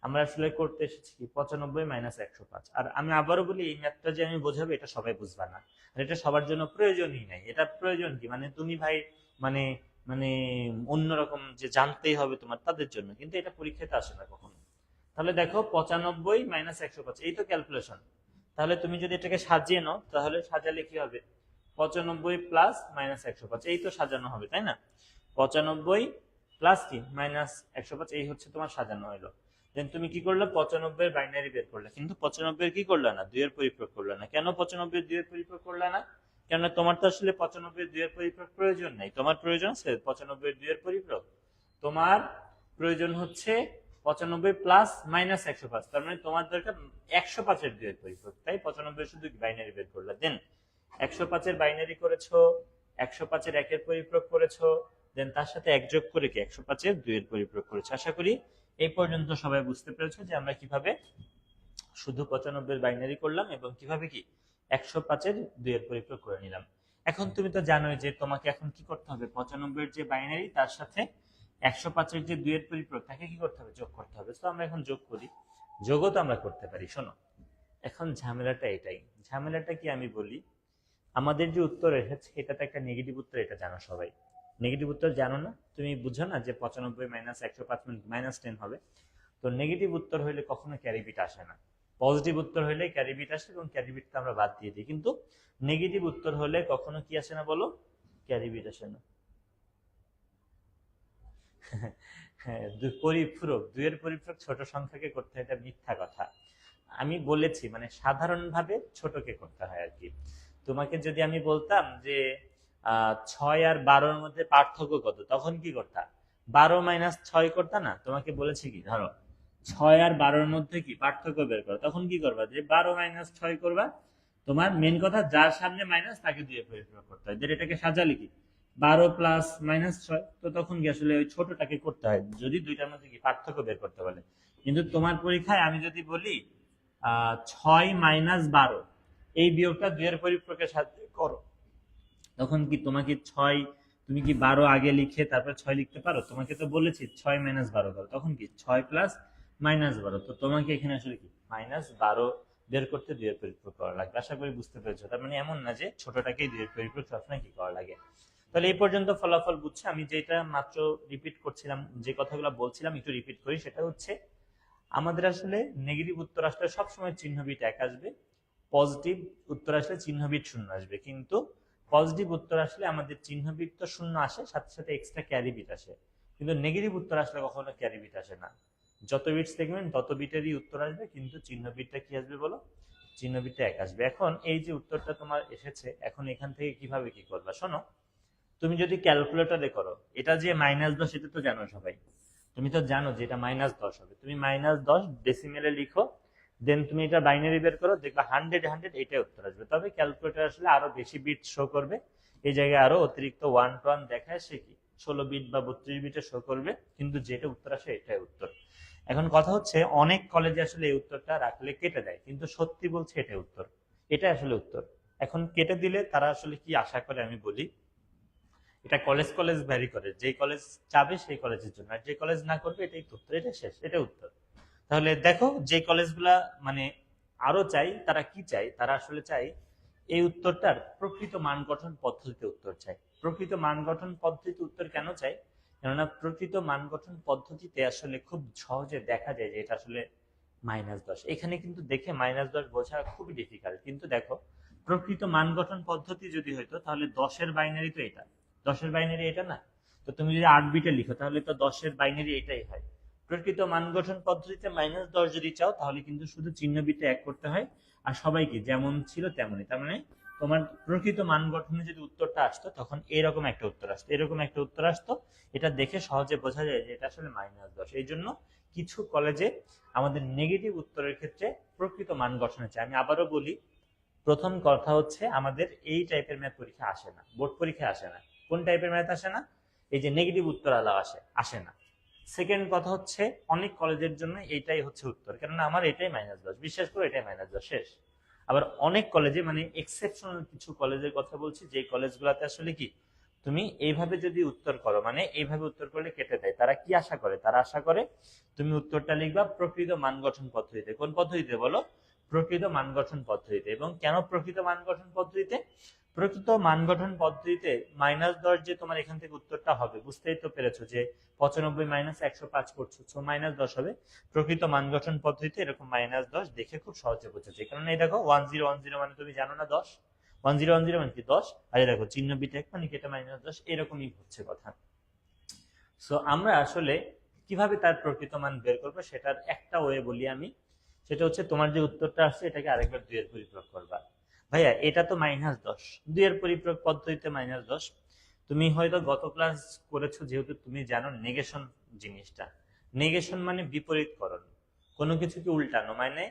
আমরা আসলে করতে এসেছি কি 95 মাইনাস 105, আর আমি আবারও বলি এই ম্যাথটা যে আমি বোঝাবো এটা সবাই বুঝবা না, আর এটা সবার জন্য প্রয়োজনই নাই। এটা প্রয়োজন কি মানে তুমি ভাই মানে মানে অন্যরকম যে জানতেই হবে তোমার তাদের জন্য, কিন্তু এটা পরীক্ষাতে আসে না কখনো। তাহলে দেখো 95 মাইনাস 105, এই তো ক্যালকুলেশন। তাহলে তুমি যদি এটাকে সাজিয়ে নাও, তাহলে সাজালে কি হবে 95 প্লাস মাইনাস 105, এই তো সাজানো হবে তাই না? 95 প্লাস কি মাইনাস 105, এই হচ্ছে তোমার সাজানো হলো। দেন তুমি কি করলে 95 এর বাইনারি বের করলে, কিন্তু 95 এর কি করলে না, 2 এর পরিপ্রয়োগ করলে না। কেন 95 এর 2 এর পরিপ্রয়োগ করলে না? কেন তোমার তো আসলে 95 এর 2 এর পরিপ্রয়োগ প্রয়োজন নাই। তোমার প্রয়োজন আছে 95 এর 2 এর পরিপ্রয়োগ, তোমার প্রয়োজন হচ্ছে 95 প্লাস মাইনাস 105, তার মানে তোমার দরকার 105 এর 2 এর পরিপ্রয়োগ, তাই 95 শুধু বাইনারি বের করলে। দেন 105 এর বাইনারি করেছো, 105 এর 1 এর পরিপ্রয়োগ করেছো, দেন তার সাথে 1 যোগ করে কি 105 এর 2 এর পরিপ্রয়োগ করেছো। আশা করি এই পর্যন্ত সবাই বুঝতে পেরেছো যে আমরা কিভাবে শুধু 95 এর বাইনারি করলাম এবং কিভাবে কি 105 এর 2 এর পরিপ্রয়োগ করে নিলাম। এখন তুমি তো জানোই যে তোমাকে এখন কি করতে হবে, 95 এর যে বাইনারি তার সাথে 105 এর যে 2 এর পরিপ্রয়োগ তাকে কি করতে হবে, যোগ করতে হবে। তো আমরা এখন যোগ করি, যোগও তো আমরা করতে পারি। শোনো এখন ঝামেলাটা এটাই, ঝামেলাটা কি আমি বলি, আমাদের যে উত্তর এসেছে এটাতে একটা নেগেটিভ উত্তর, এটা জানো সবাই। নেগেটিভ উত্তর জানো না? তুমি বুঝো না যে 95 মাইনাস 105 মাইনাস 10 হবে? তো নেগেটিভ উত্তর হইলে কখনো ক্যারি বিট আসে না, পজিটিভ উত্তর হইলে ক্যারি বিট আসে এবং ক্যারি বিটটা আমরা বাদ দিয়ে দিই। কিন্তু নেগেটিভ উত্তর হলে কখনো কি আসে না বলো, ক্যারি বিট আসে না। হ্যাঁ, পরিপূরক, 2 এর পরিপূরক ছোট সংখ্যাকে করতে হয়, এটা মিথ্যা কথা। আমি বলেছি মানে সাধারণভাবে ছোটকে করতে হয় আর কি। তোমাকে যদি আমি বলতাম যে 6 আর 12-র মধ্যে পার্থক্য কত, তখন কি করতা, 12 মাইনাস 6 করতা না? তোমাকে বলেছি কি ধরো 6 আর 12-র মধ্যে কি পার্থক্য বের করো, তখন কি করবা, যে 12 মাইনাস 6 করবা। তোমার মেন কথা যার সামনে মাইনাস তাকে দিয়ে পরিপূরক করতে হয়। এটাকে সাজালে কি 12 প্লাস মাইনাস 6, তো তখন কি আসলে ওই ছোটটাকে করতে হয় যদি দুইটার মধ্যে কি পার্থক্য বের করতে বলে। কিন্তু তোমার পরীক্ষায় আমি যদি বলি 6 মাইনাস 12, এই বিয়োগটা 2 এর পরিপ্রয়োগের সাথে করো, তখন কি তোমাকে 6, তুমি কি 12 আগে লিখে তারপর 6 লিখতে পারো? তোমাকে তো বলেছি 6 মাইনাস 12 করো, তখন কি 6 প্লাস মাইনাস 12, তো তোমাকে এখানে আসলে কি মাইনাস 12 বের করতে 2 এর পরিপ্রয়োগ করা লাগবে। আশা করি বুঝতে পেরেছো। তার মানে এমন না যে ছোটটাকেই 2 এর পরিপ্রয়োগ সবসময় কি করা লাগে। তাহলে এই পর্যন্ত ফলাফল বুঝছে। আমি যেটা মাত্র রিপিট করছিলাম, যে কথাগুলো বলছিলাম একটু রিপিট করি, সেটা হচ্ছে আমাদের আসলে নেগেটিভ উত্তর আসলে সবসময় চিহ্ন বিট 1 আসবে, পজিটিভ উত্তর আসলে চিহ্ন বিট 0 আসবে। কিন্তু পজিটিভ উত্তর আসলে আমাদের চিহ্ন বিট তো 0 আসে, সাথে সাথে এক্সট্রা ক্যারি বিট আসে। কিন্তু নেগেটিভ উত্তর আসলে কখনো ক্যারি বিট আসে না, যত বিট সেগমেন্ট তত বিটেরই উত্তর আসবে, কিন্তু চিহ্ন বিটটা কি আসবে বলো, চিহ্ন বিটটা 1 আসবে। এখন এই যে উত্তরটা তোমার এসেছে, এখন এখান থেকে কিভাবে কি করবা শোনো। তুমি যদি ক্যালকুলেটরে করো, এটা যে -10 এটা তো জানো সবাই, তুমি তো জানো যে এটা -10 হবে। তুমি -10 ডেসিমেলে লিখো, দেন তুমি এটা বাইনারি বের করো, দেখবা 100 100 এটাই উত্তর আসবে। তবে ক্যালকুলেটর আসলে আরো বেশি বিট শো করবে, এই জায়গায় আরো অতিরিক্ত 1 টু 1 দেখায়, সে কি 16 বিট বা 32 বিটে শো করবে, কিন্তু যেটা উত্তর আসে এটাই উত্তর। এখন কথা হচ্ছে অনেক কলেজে আসলে এই উত্তরটা রাখলে কেটে দেয়, কিন্তু সত্যি বলছে এটাই উত্তর, এটা আসলে উত্তর। এখন কেটে দিলে তারা আসলে কি আশা করে আমি বলি, এটা কলেজ কলেজ ভ্যারি করে, যে কলেজ চাবে সেই কলেজের জন্য, আর যে কলেজ না করবে এটাই উত্তর, এটা শেষ, এটা উত্তর। তাহলে দেখো যে কলেজগুলা মানে আরো চাই, তারা কি চাই, তারা আসলে চাই এই উত্তরটার প্রকৃত মান গঠন পদ্ধতিতে উত্তর চাই। প্রকৃত মান গঠন পদ্ধতিতে উত্তর কেন চাই, কেননা প্রকৃত মান গঠন পদ্ধতিতে আসলে খুব সহজে দেখা যায় যে এটা আসলে -10। এখানে কিন্তু দেখে -10 বোঝা খুবই ডিফিকাল্ট, কিন্তু দেখো প্রকৃত মান গঠন পদ্ধতি যদি হইতো তাহলে 10-এর বাইনারি তো এটা, 10-এর বাইনারি এটা না, তো তুমি যদি 8 বিটে লিখো তাহলে তো 10-এর বাইনারি এটাই হয়। প্রকৃত মান গঠন পদ্ধতিতে -10 যদি চাও তাহলে কিন্তু শুধু চিহ্ন বিটে এক করতে হয়, আর সবাইকে যেমন ছিল তেমনই। তার মানে তোমার প্রকৃত মান গঠনে যদি উত্তরটা আসতো তখন এরকম একটা উত্তর আসতো, এরকম একটা উত্তর আসতো। এটা দেখে সহজে বোঝা যায় যে এটা আসলে -10। এই জন্য কিছু কলেজে আমাদের নেগেটিভ উত্তরের ক্ষেত্রে প্রকৃত মান গঠনে চাই। আমি আবারও বলি, প্রথম কথা হচ্ছে আমাদের এই টাইপের ম্যাথ পরীক্ষা আসে না, বোর্ড পরীক্ষা আসে না। কোন টাইপের ম্যাথ আসে না? এই যে নেগেটিভ উত্তর আলা আসে না। সেকেন্ড কথা হচ্ছে অনেক কলেজের জন্য এইটাই হচ্ছে উত্তর, কেননা আমার এটাই -10, বিশ্বাস করো এটাই -10 শেষ। আবার অনেক কলেজে, মানে এক্সেপশনাল কিছু কলেজের কথা বলছি, যে কলেজগুলোতে আসলে কি তুমি এইভাবে যদি উত্তর করো, মানে এইভাবে উত্তর করলে কেটে দেয়, তারা কি আশা করে? তারা আশা করে তুমি উত্তরটা লিখবা প্রকৃত মান গঠন পদ্ধতিতে। কোন পদ্ধতিতে বলো? প্রকৃত মান গঠন পদ্ধতিতে। এবং কেন প্রকৃত মান গঠন পদ্ধতিতে? প্রকৃত মান গঠন পদ্ধতিতে -10 যে তোমার এখান থেকে উত্তরটা হবে, বুঝতেই তো পেরেছো যে 95 - 105 করছো, সো -10 হবে। প্রকৃত মান গঠন পদ্ধতিতে এরকম -10 দেখে খুব সহজে বোঝা যায়, কারণ এই দেখো 1010 মানে তুমি জানো না 10, 1010 মানে কি 10, আর এই দেখো চিহ্ন বিট এক মানে কি এটা -10, এরকমই হচ্ছে কথা। সো আমরা আসলে কিভাবে তার প্রকৃত মান বের করবো সেটার একটা ওয়ে বলি আমি, সেটা হচ্ছে তোমার যে উত্তরটা আসছে এটাকে আরেকবার 2-এর পরিপ্রয়োগ করবা। ভাইয়া এটা তো -10, 2-এর পরিপ্রয়োগ পদ্ধতিতে -10। তুমি হয়তো গত ক্লাস করেছো, যেহেতু তুমি জানো নেগেশন জিনিসটা। নেগেশন মানে বিপরীতকরণ, কোনো কিছুকে উল্টানো। মানে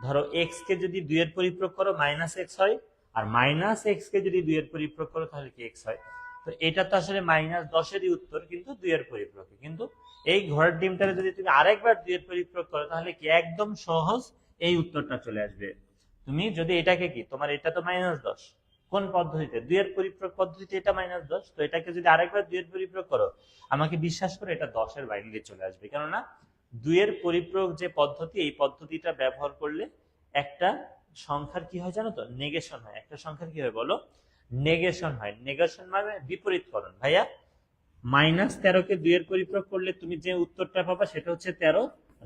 ধরো এক্স কে যদি 2-এর পরিপ্রয়োগ করো -x হয়, আর -x কে যদি 2-এর পরিপ্রয়োগ করো তাহলে কি x হয়। তো এটা তো আসলে -10-এরই উত্তর, কিন্তু 2-এর পরিপ্রয়োগে। কিন্তু এই ঘরের ডিমটারে যদি তুমি আরেকবার 2-এর পরিপ্রয়োগ করো তাহলে কি একদম সহজ এই উত্তরটা চলে আসবে। তুমি যদি এটাকে কি, তোমার এটা তো -10, কোন পদ্ধতিতে? 2-এর পরিপ্রয়োগ পদ্ধতিতে এটা -10, তো এটাকে যদি আরেকবার 2-এর পরিপ্রয়োগ করো, আমাকে বিশ্বাস করে এটা 10-এর বাইরে চলে আসবে। কেননা 2-এর পরিপ্রয়োগ যে পদ্ধতি, এই পদ্ধতিটা ব্যবহার করলে একটা সংখ্যার কি হয় জানো তো? নেগেশন হয়। একটা সংখ্যার কি হয় বলো? নেগেশন হয়। নেগেশন মানে বিপরীতকরণ। ভাইয়া -13 কে 2-এর পরিপ্রয়োগ করলে তুমি যে উত্তরটা পাবা সেটা হচ্ছে 13,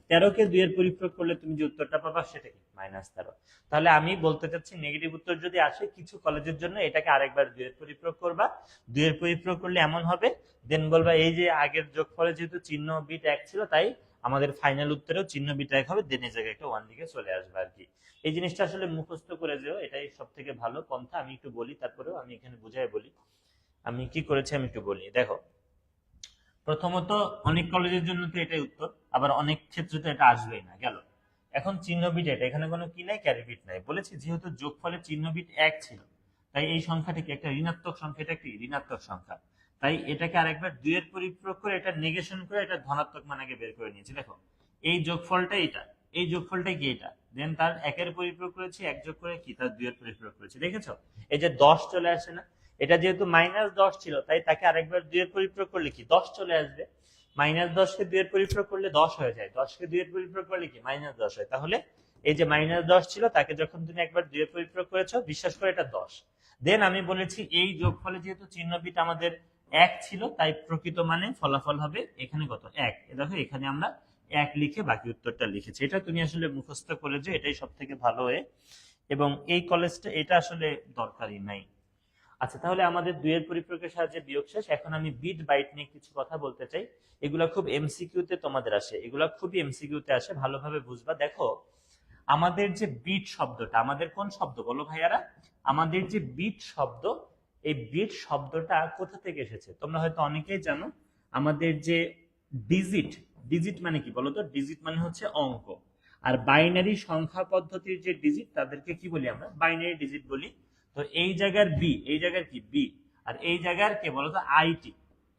13 কে 2-এর পরিপ্রয়োগ করলে তুমি যে উত্তরটা পাবা সেটা কি? -13। তাহলে আমি বলতে চাচ্ছি নেগেটিভ উত্তর যদি আসে কিছু কলেজের জন্য এটাকে আরেকবার 2-এর পরিপ্রয়োগ করবা। 2-এর পরিপ্রয়োগ করলে এমন হবে, দেন বলবা এই যে আগের যোগফলে যেহেতু চিহ্ন বিট এক ছিল, তাই আমাদের ফাইনাল উত্তরেও চিহ্ন বিট এক হবে, দেন এই জায়গায় একটা 1 দিকে চলে আসবে আর কি। এই জিনিসটা আসলে মুখস্থ করে যেও, এটাই সব থেকে ভালো পন্থা। আমি একটু বলি, তারপরেও আমি এখানে বুঝাই বলি আমি কি করেছি, আমি একটু বলি। দেখো প্রথমত অনেক কলেজের জন্য তো এটাই উত্তর, আবার অনেক ক্ষেত্রে তো এটা আসবেই না, গেল। এখন চিহ্ন বিট এটা, এখানে কোনো কি নাই, ক্যারি বিট নাই। বলেছি যেহেতু যোগফলের চিহ্ন বিট এক ছিল, তাই এই সংখ্যাটিকে একটা ঋণাত্মক সংখ্যা, এটা কি ঋণাত্মক সংখ্যা, তাই এটাকে আরেকবার 2-এর পরিপ্রয়োগ করে এটা নেগেশন করে এটা ধনাত্মক মান আগে বের করে নিয়েছি। দেখো এই যোগফলটা এটা, এই যোগফলটা কি এটা, দেন তার 1-এর পরিপ্রয়োগ করেছি, এক যোগ করে কি তার 2-এর পরিপ্রয়োগ করেছি। দেখেছো এই যে 10 চলে আসে না? এটা যেহেতু -10 ছিল, তাই তাকে আরেকবার 2-এর পরিপ্রয়োগ করলে কি 10 চলে আসবে। -10 কে 2-এর পরিপ্রয়োগ করলে 10 হয়ে যায়, 10 কে 2-এর পরিপ্রয়োগ করলে কি -10 হয়। তাহলে এই যে -10 ছিল তাকে যখন তুমি একবার 2-এর পরিপ্রয়োগ করেছো, বিশ্বাস করে এটা 10। দেন আমি বলেছি এই যোগফলে যেহেতু চিহ্ন বিট আমাদের এক ছিল, তাই প্রকৃত মানে ফলাফল হবে এখানে কত? 1। দেখো এখানে আমরা 1 লিখে বাকি উত্তরটা লিখেছি। এটা তুমি আসলে মুখস্থ করে যে এটাই সব থেকে ভালো হয়, এবং এই কলেজটা এটা আসলে দরকারই নাই। আচ্ছা তাহলে আমাদের 2-এর পরিপ্রয়োগের সাহায্যে বিয়োগ শেষ। এখন আমি বিট বাইট নিয়ে কিছু কথা বলতে চাই। এগুলা খুব এমসিকিউ তে তোমাদের আসে, এগুলা খুবই এমসিকিউ তে আসে, ভালোভাবে বুঝবা। দেখো আমাদের যে বিট শব্দটা, আমাদের কোন শব্দ বলো ভাইয়ারা? আমাদের যে বিট শব্দ, এই বিট শব্দটা কোথা থেকে এসেছে তোমরা হয়তো অনেকেই জানো। আমাদের যে ডিজিট, ডিজিট মানে কি বলো তো? ডিজিট মানে হচ্ছে অঙ্ক। আর বাইনারি সংখ্যা পদ্ধতির যে ডিজিট তাদেরকে কি বলি আমরা? বাইনারি ডিজিট বলি। তো এই জায়গার বি, এই জায়গার কি বি, আর এই জায়গার কে বলতো? আইটি,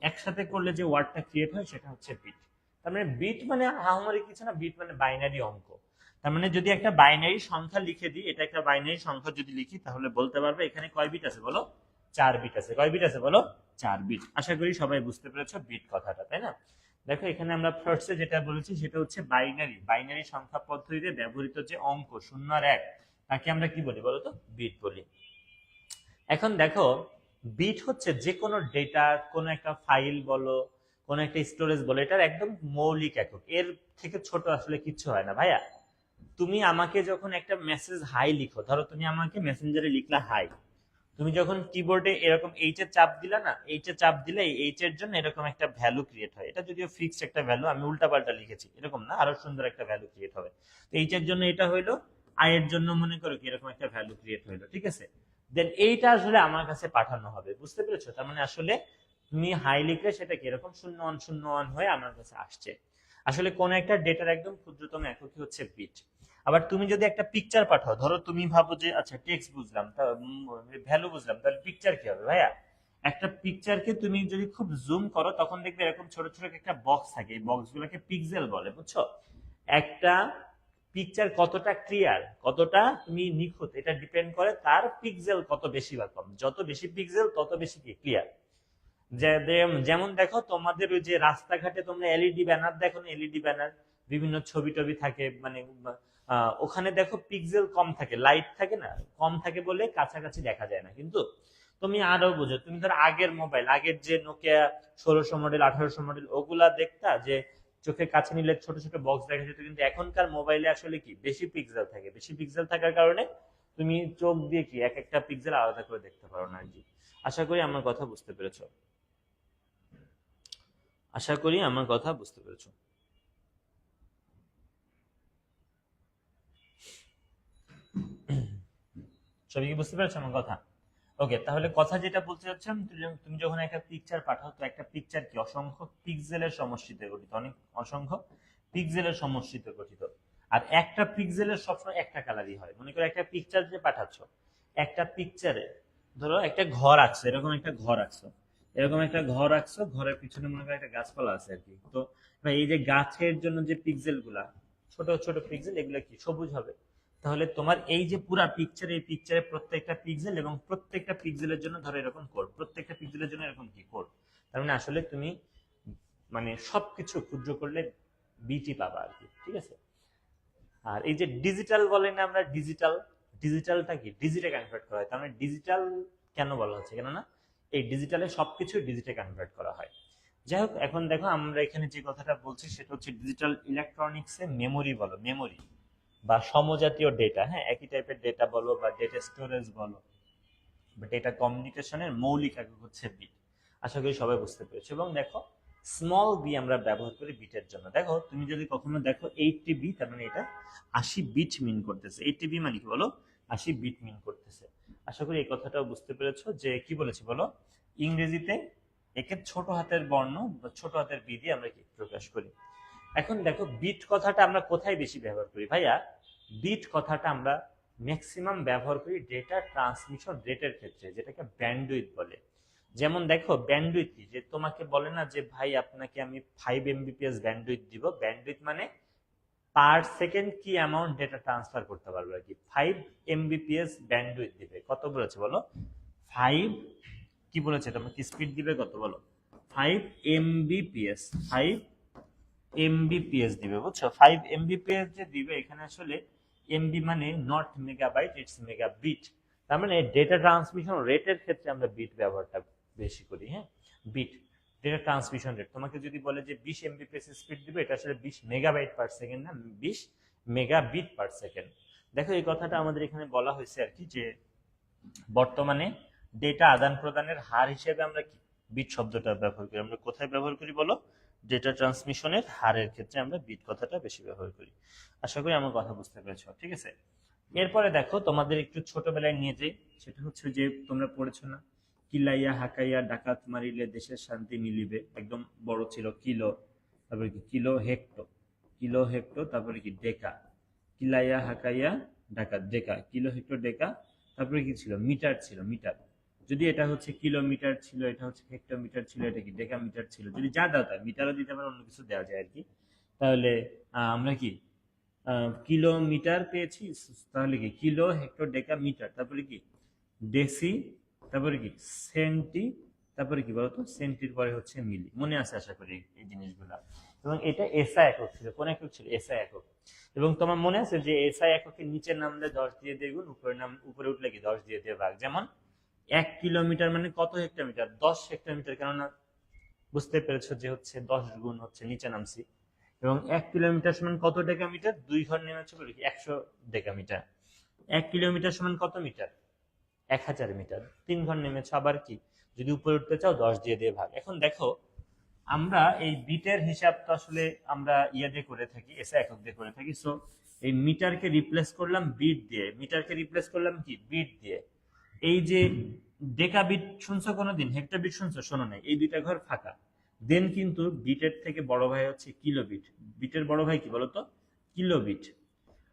একসাথে করলে যে ওয়ার্ডটা ক্রিয়েট হয় সেটা হচ্ছে বিট। তার মানে বিট মানে আহামরি কিছু না, বিট মানে বাইনারি অঙ্ক। তার মানে যদি একটা বাইনারি সংখ্যা লিখে দিই, এটা একটা বাইনারি সংখ্যা যদি লিখি তাহলে বলতে পারবে এখানে কয় বিট আছে বলো? 4 বিট আছে। কয় বিট আছে বলো? 4 বিট। আশা করি সবাই বুঝতে পেরেছো বিট কথাটা, তাই না? দেখো এখানে আমরা ফার্স্টে যেটা বলেছি সেটা হচ্ছে বাইনারি, বাইনারি সংখ্যা পদ্ধতিতে ব্যবহৃত যে অঙ্ক 0 আর 1, তাকে আমরা কি বলি বলতো? বিট বলি। এখন দেখো বিট হচ্ছে যে কোনো ডেটা, কোনো একটা ফাইল বলো, কোনো একটা স্টোরেজ বলো, এটার একদম মৌলিক একক। এর থেকে ছোট আসলে কিচ্ছু হয় না ভাইয়া। তুমি আমাকে যখন একটা মেসেজ হাই লিখো, ধরো তুমি আমাকে মেসেঞ্জারে লিখলা হাই, তুমি যখন কিবোর্ডে এরকম এইচ এর চাপ দিলা না, এইচ এর চাপ দিলে এইচ এর জন্য এরকম একটা ভ্যালু ক্রিয়েট হয়। এটা যদিও ফিক্সড একটা ভ্যালু, আমি উল্টাপাল্টা লিখেছি, এরকম না, আরো সুন্দর একটা ভ্যালু ক্রিয়েট হবে। তো এইচ এর জন্য এটা হইলো, আই এর জন্য মনে করো কি এরকম একটা ভ্যালু ক্রিয়েট হইলো, ঠিক আছে। দেন এইটা আসলে আমার কাছে পাঠানো হবে, বুঝতে পেরেছো? তার মানে আসলে তুমি হাই লিখলে সেটা কি এরকম 0101 হয়ে আমার কাছে আসছে। আসলে কোন একটা ডেটার একদম ক্ষুদ্রতম এককই হচ্ছে বিট। আবার তুমি যদি একটা পিকচার পাঠাও, ধরো তুমি ভাবো যে আচ্ছা টেক্সট বুঝলাম, ভ্যালু বুঝলাম, তাহলে পিকচার কি হবে ভাইয়া? একটা পিকচারকে তুমি যদি খুব জুম করো তখন দেখবে এরকম ছোট ছোট একটা বক্স থাকে, এই বক্স গুলোকে পিক্সেল বলে, বুঝছো? একটা পিকচার কতটা ক্লিয়ার, কতটা তুমি নিখুঁত, এটা ডিপেন্ড করে তার পিক্সেল কত বেশি বা কম। যত বেশি পিক্সেল তত বেশি কি ক্লিয়ার। যেমন দেখো তোমাদের ওই যে রাস্তাঘাটে তোমরা এলইডি ব্যানার দেখো না, এলইডি ব্যানার বিভিন্ন ছবি টবি থাকে, মানে ওখানে দেখো পিক্সেল কম থাকে, লাইট থাকে না, কম থাকে বলে কাছাকাছি দেখা যায় না। কিন্তু তুমি আরো বুঝো, তুমি ধরো আগের মোবাইল, আগের যে নোকিয়া 1600 মডেল 1800 মডেল, ওগুলা দেখতা যে চোখের কাছে নিলে ছোট ছোট বক্স দেখা যেত, কিন্তু এখনকার মোবাইলে আসলে কি বেশি পিক্সেল থাকে, বেশি পিক্সেল থাকার কারণে তুমি চোখ দিয়ে কি এক একটা পিক্সেল আলাদা করে দেখতে পারো না আর কি। আশা করি আমার কথা বুঝতে পেরেছো, আশা করি আমার কথা বুঝতে পেরেছো। সবাই কি বুঝতে পেরেছো আমার কথা? ওকে, তাহলে কথা যেটা বলতে চাচ্ছিলাম, তুমি যখন একটা পিকচার পাঠাও, তো একটা পিকচার কি অসংখ্য পিক্সেলের সমষ্টিতে গঠিত, অনেক অসংখ্য পিক্সেলের সমষ্টিতে গঠিত। আর একটা পিক্সেলের সবসময় একটা কালারই হয়। মনে করো একটা পিকচার যে পাঠাচ্ছ, একটা পিকচারে ধরো একটা ঘর আছে, এরকম একটা ঘর আঁকছো, এরকম একটা ঘর আঁকছো, ঘরের পিছনে মনে করো একটা গাছপালা আছে আর কি। তো এবার এই যে গাছের জন্য যে পিক্সেল গুলা, ছোট ছোট পিক্সেল, এগুলো কি সবুজ হবে। তাহলে তোমার এই যে পুরা পিকচার, এই পিকচারে প্রত্যেকটা পিক্সেল এবং প্রত্যেকটা পিক্সেলের জন্য ধরো এরকম কোড, প্রত্যেকটা পিক্সেলের জন্য এরকম কি কোড। তার মানে আসলে তুমি মানে সবকিছু ক্ষুদ্র করলে বিটি পাবা আর কি, ঠিক আছে। আর এই যে ডিজিটাল বলে না আমরা, ডিজিটাল, ডিজিটালটা কি ডিজিটে কনভার্ট করা হয়। তার মানে ডিজিটাল কেন বলা হচ্ছে, কেননা এই ডিজিটালে সবকিছু ডিজিটে কনভার্ট করা হয়। যাই হোক, এখন দেখো আমরা এখানে যে কথাটা বলছি সেটা হচ্ছে ডিজিটাল ইলেকট্রনিক্সে মেমোরি বলো, মেমোরি বা সমজাতীয় ডেটা, হ্যাঁ একই টাইপের ডেটা বলো বা ডেটা স্টোরেজ বলো বা ডেটা কমিউনিকেশনের মৌলিক একক হচ্ছে বিট। আশা করি সবাই বুঝতে পেরেছো। এবং দেখো স্মল বি আমরা ব্যবহার করি বিটের জন্য। দেখো তুমি যদি কখনো দেখো 80 বি, তার মানে এটা 80 বিট মিন করতেছে। 80 বি মানে কি বলো, 80 বিট মিন করতেছে। আশা করি এই কথাটাও বুঝতে পেরেছো যে কি বলেছি বলো, ইংরেজিতে একে ছোট হাতের বর্ণ বা ছোট হাতের বি দিয়ে আমরা কি প্রকাশ করি। এখন দেখো বিট কথাটা আমরা কোথায় বেশি ব্যবহার করি ভাইয়া? বিট কথাটা আমরা ম্যাক্সিমাম ব্যবহার করি ডেটা ট্রান্সমিশন রেটের ক্ষেত্রে, যেটাকে ব্যান্ডউইথ বলে। যেমন দেখো ব্যান্ডউইথ কি, যে তোমাকে বলে না যে ভাই আপনাকে আমি 5 Mbps ব্যান্ডউইথ দিব, ব্যান্ডউইথ মানে পার সেকেন্ড কি অ্যামাউন্ট ডেটা ট্রান্সফার করতে পারবে আর কি। 5 Mbps ব্যান্ডউইথ দিবে, কত বলেছে বলো? 5, কি বলেছে তোমাকে স্পিড দিবে কত বলো? 5 Mbps, 5 Mbps দিবে, বুঝছো? 5 Mbps যে দিবে, এখানে আসলে এমবি মানে নট মেগাবাইট, ইটস মেগাবিট। তার মানে ডেটা ট্রান্সমিশন রেটের ক্ষেত্রে আমরা বিট ব্যবহারটা বেশি করি। হ্যাঁ, বিট ডেটা ট্রান্সমিশন রেট। তোমাকে যদি বলে যে 20 Mbps স্পিড দিবে, এটা আসলে 20 মেগাবাইট পার সেকেন্ড না, 20 মেগাবিট পার সেকেন্ড। দেখো এই কথাটা আমাদের এখানে বলা হয়েছে আর কি, যে বর্তমানে ডেটা আদান প্রদানের হার হিসেবে আমরা কি বিট শব্দটা ব্যবহার করি। আমরা কোথায় ব্যবহার করি বলো? ডেটা ট্রান্সমিশনের হারের ক্ষেত্রে আমরা বিট কথাটা বেশি ব্যবহার করি। আশা করি আমার কথা বুঝতে পেরেছো, ঠিক আছে। এরপরে দেখো তোমাদের একটু ছোটবেলায় নিয়ে যাই, সেটা হচ্ছে যে তোমরা পড়েছো না, কিলাইয়া হাকাইয়া ডাকাত মারিলে দেশের শান্তি মিলিবে, একদম বড় ছিল কিলো, তারপরে কি কিলো হেক্টো, কিলো হেক্টো, তারপরে কি ডেকা, কিলাইয়া হাকাইয়া ডাকাত ডেকা, কিলো হেক্টো ডেকা, তারপরে কি ছিল মিটার, ছিল মিটার। যদি এটা হচ্ছে কিলোমিটার ছিল, এটা হচ্ছে হেক্টোমিটার ছিল, এটা কি ডেকামিটার ছিল। যদি যা দাও তাই মিটারও দিতে পারে, অন্য কিছু দেওয়া যায় আর কি। তাহলে আমরা কি কিলোমিটার পেয়েছি, তাহলে কি কিলো হেক্টর ডেকা মিটার, তারপরে কি ডেসি, তারপরে কি সেন্টি, তারপরে কি বলতো সেন্টির পরে হচ্ছে মিলি। মনে আছে আশা করি এই জিনিসগুলা। এবং এটা এসআই একক ছিল, কোন একক ছিল? এসআই একক। এবং তোমার মনে আছে যে এসআই এককের নিচের নামলে 10 দিয়ে দিয়ে গুণ, উপরের নাম উপরে উঠলে কি 10 দিয়ে দিয়ে ভাগ। যেমন 1 কিলোমিটার মানে কত হেক্টোমিটার? 10 হেক্টোমিটার। কেননা বুঝতে পেরেছো যে হচ্ছে 10 গুণ হচ্ছে নিচে নামছি, এবং 1 কিলোমিটার সমান কত ডেকামিটার? 2 ঘর নেমেছে বলে কি 100 ডেকামিটার। 1 কিলোমিটার সমান কত মিটার? 1000 মিটার। 3 ঘর নেমেছে, আবার কি যদি উপরে উঠতে চাও 10 দিয়ে দিয়ে ভাগ। এখন দেখো আমরা এই বিটের হিসাব তো আসলে আমরা ইয়ে দিয়ে করে থাকি, এসআই একক দিয়ে করে থাকি। সো এই মিটারকে রিপ্লেস করলাম বিট দিয়ে, মিটারকে রিপ্লেস করলাম কি বিট দিয়ে। এই যে ডেকা বিট শুনছো কোনোদিন? হেক্টর বিট শুনছো? শোনো নাই, এই দুইটা ঘর ফাঁকা। দেন কিন্তু বিটের থেকে বড় ভাই হচ্ছে কিলোবিট। বিটের বড় ভাই কি বলতো? কিলোবিট।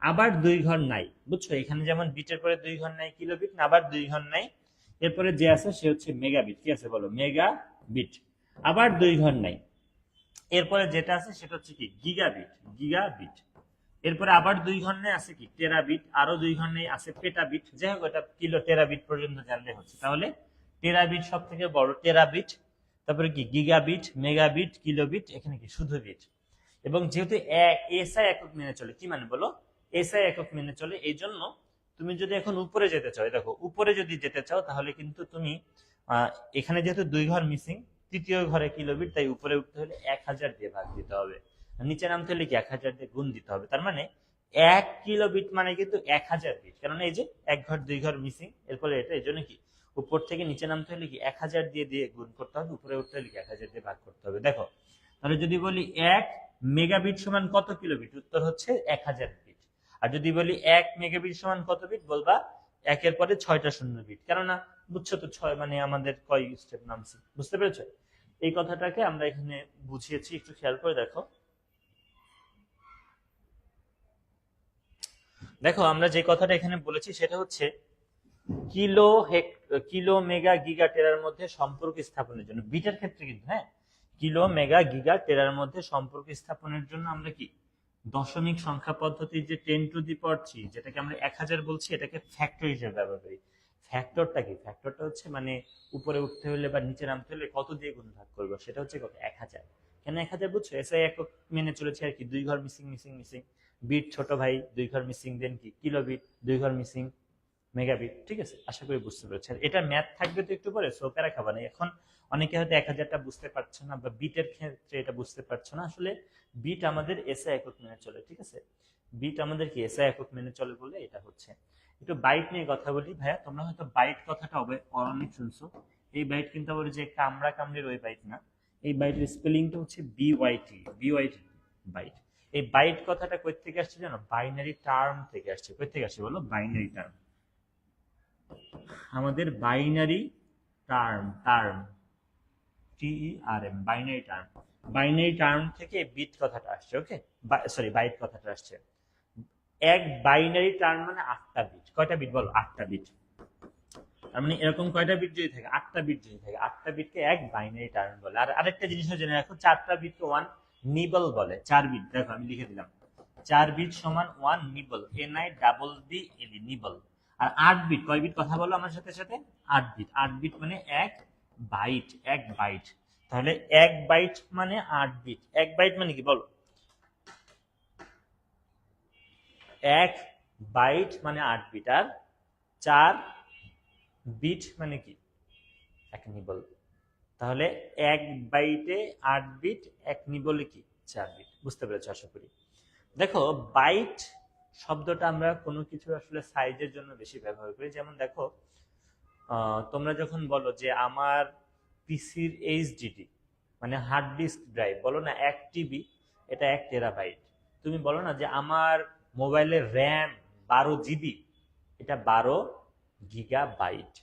আবার 2 ঘর নাই, বুঝছো? এখানে যেমন বিটের পরে 2 ঘর নাই কিলোবিট, না আবার 2 ঘর নাই। এরপরে যে আছে সে হচ্ছে মেগাবিট। কি আছে বলো? মেগাবিট। আবার 2 ঘর নাই। এরপরে যেটা আছে সেটা হচ্ছে কি গিগাবিট। গিগাবিট। এরপরে আবার 2 ঘর নেই আছে কি টেরাবিট। আরো 2 ঘর নেই আছে পেটাবিট। যাই হোক, এটা কিলো টেরাবিট পর্যন্ত জানলে হচ্ছে। তাহলে টেরাবিট সব থেকে বড়, টেরাবিট। তারপরে কি গিগাবিট, মেগাবিট, কিলোবিট, এখানে কি শুধু বিট। এবং যেহেতু এসআই একক মেনে চলে, কি মানে বলো? এসআই একক মেনে চলে, এই জন্য তুমি যদি এখন উপরে যেতে চাও, দেখো উপরে যদি যেতে চাও তাহলে কিন্তু তুমি এখানে যেহেতু 2 ঘর মিসিং, তৃতীয় ঘরে কিলোবিট, তাই উপরে উঠতে হলে 1000 দিয়ে ভাগ দিতে হবে। নিচে নামতে হলে কি 1000 দিয়ে গুণ দিতে হবে। তার মানে 1 কিলোবিট মানে কিন্তু 1000 বিট, কারণ এই যে 1 ঘর 2 ঘর মিসিং, এরপরে এটা এই জন্য কি উপর থেকে নিচে নামতে হলে কি 1000 দিয়ে দিয়ে গুণ করতে হবে, উপরে উঠতে হলে কি 1000 দিয়ে ভাগ করতে হবে। দেখো তাহলে যদি বলি 1 মেগাবিট সমান কত কিলোবিট, উত্তর হচ্ছে 1000 বিট। আর যদি বলি 1 মেগাবিট সমান কত বিট, বলবা 1 এর পরে 6টা শূন্য বিট। কেননা বুঝছো তো 6 মানে আমাদের কয় স্টেপ নামছে, বুঝতে পেরেছো? এই কথাটাকে আমরা এখানে বুঝিয়েছি, একটু খেয়াল করে দেখো। দেখো আমরা যে কথাটা এখানে বলেছি সেটা হচ্ছে কিলো মেগা গিগা টেরার মধ্যে সম্পর্ক স্থাপনের জন্য, বিটের ক্ষেত্রে কিন্তু, হ্যাঁ, কিলো মেগা গিগা টেরার মধ্যে সম্পর্ক স্থাপনের জন্য আমরা কি দশমিক সংখ্যা পদ্ধতির যে 10⁻³ যেটাকে আমরা 1000 বলছি, এটাকে ফ্যাক্টর হিসেবে ব্যবহার করি। ফ্যাক্টরটা কি? ফ্যাক্টরটা হচ্ছে মানে উপরে উঠতে হলে বা নিচে নামতে হলে কত দিয়ে গুণ ভাগ করবো, সেটা হচ্ছে কত? 1000। কেন 1000 বুঝছো? এসআই একক মেনে চলেছে আর কি, 2 ঘর মিসিং মিসিং মিসিং। বিট ছোট ভাই, 2 ঘর মিসিং। দেন কি কিলোবিট, 2 ঘর মিসিং। মেগাবিট। ঠিক আছে, আশা করি বুঝতে পেরেছেন। এটা ম্যাথ থাকবে তো একটু পরে, সো প্যারা খাবা না। এখন অনেকে হয়তো 1000টা বুঝতে পারছো না, বা বিটের ক্ষেত্রে এটা বুঝতে পারছো না। আসলে বিট আমাদের এসআই একক মেনে চলে, ঠিক আছে? বিট আমাদের কি এসআই একক মেনে চলে বলে এটা হচ্ছে। একটু বাইট নিয়ে কথা বলি ভাইয়া, তোমরা হয়তো বাইট কথাটা অনেক শুনছো। এই বাইট কিন্তু আবার যে কামড়া কামড়ির ওই বাইট না, এই বাইটের স্পেলিংটা হচ্ছে বিওয়াইটি। B Y T byte. এই বাইট কথাটা কই থেকে আসছে জানো? বাইনারি টার্ম থেকে আসছে। কই থেকে আসছে বলো? Binary term. আমাদের binary term, term TERM, binary term. Binary term থেকে বিট কথাটা আসছে। ওকে, সরি বাইট কথাটা আসছে। এক বাইনারি টার্ম মানে 8টা বিট। কয়টা বিট বলো? 8টা বিট। তার মানে এরকম কয়টা বিট যদি থাকে? 8টা বিট যদি থাকে, 8টা বিটকে এক বাইনারি টার্ম বলে। আর আরেকটা জিনিসও জেনে রাখো, 4টা বিটকে 1 নিবল বলে। 4 বিট, দেখো আমি লিখে দিলাম, 4 বিট সমান 1 নিবল, NIBBLE, নিবল। আর 8 বিট, কয় বিট কথা বলো আমার সাথে সাথে? 8 বিট। 8 বিট মানে 1 বাইট, 1 বাইট। তাহলে 1 বাইট মানে 8 বিট। 1 বাইট মানে কি বলো? 1 বাইট মানে 8 বিট। আর 4 বিট মানে কি? 1 নিবল। তাহলে 1 বাইটে 8 বিট, 1 নিবলে কি? 4 বিট। বুঝতে পেরেছো আশা করি। দেখো বাইট শব্দটা আমরা কোনো কিছু আসলে সাইজের জন্য বেশি ব্যবহার করি। যেমন দেখো তোমরা যখন বলো যে আমার পিসির এইচডিডি মানে হার্ড ডিস্ক ড্রাইভ, বলো না 1 টিবি, এটা 1 টেরাবাইট। তুমি বলো না যে আমার মোবাইলের র্যাম 12 জিবি, এটা 12 গিগাবাইট।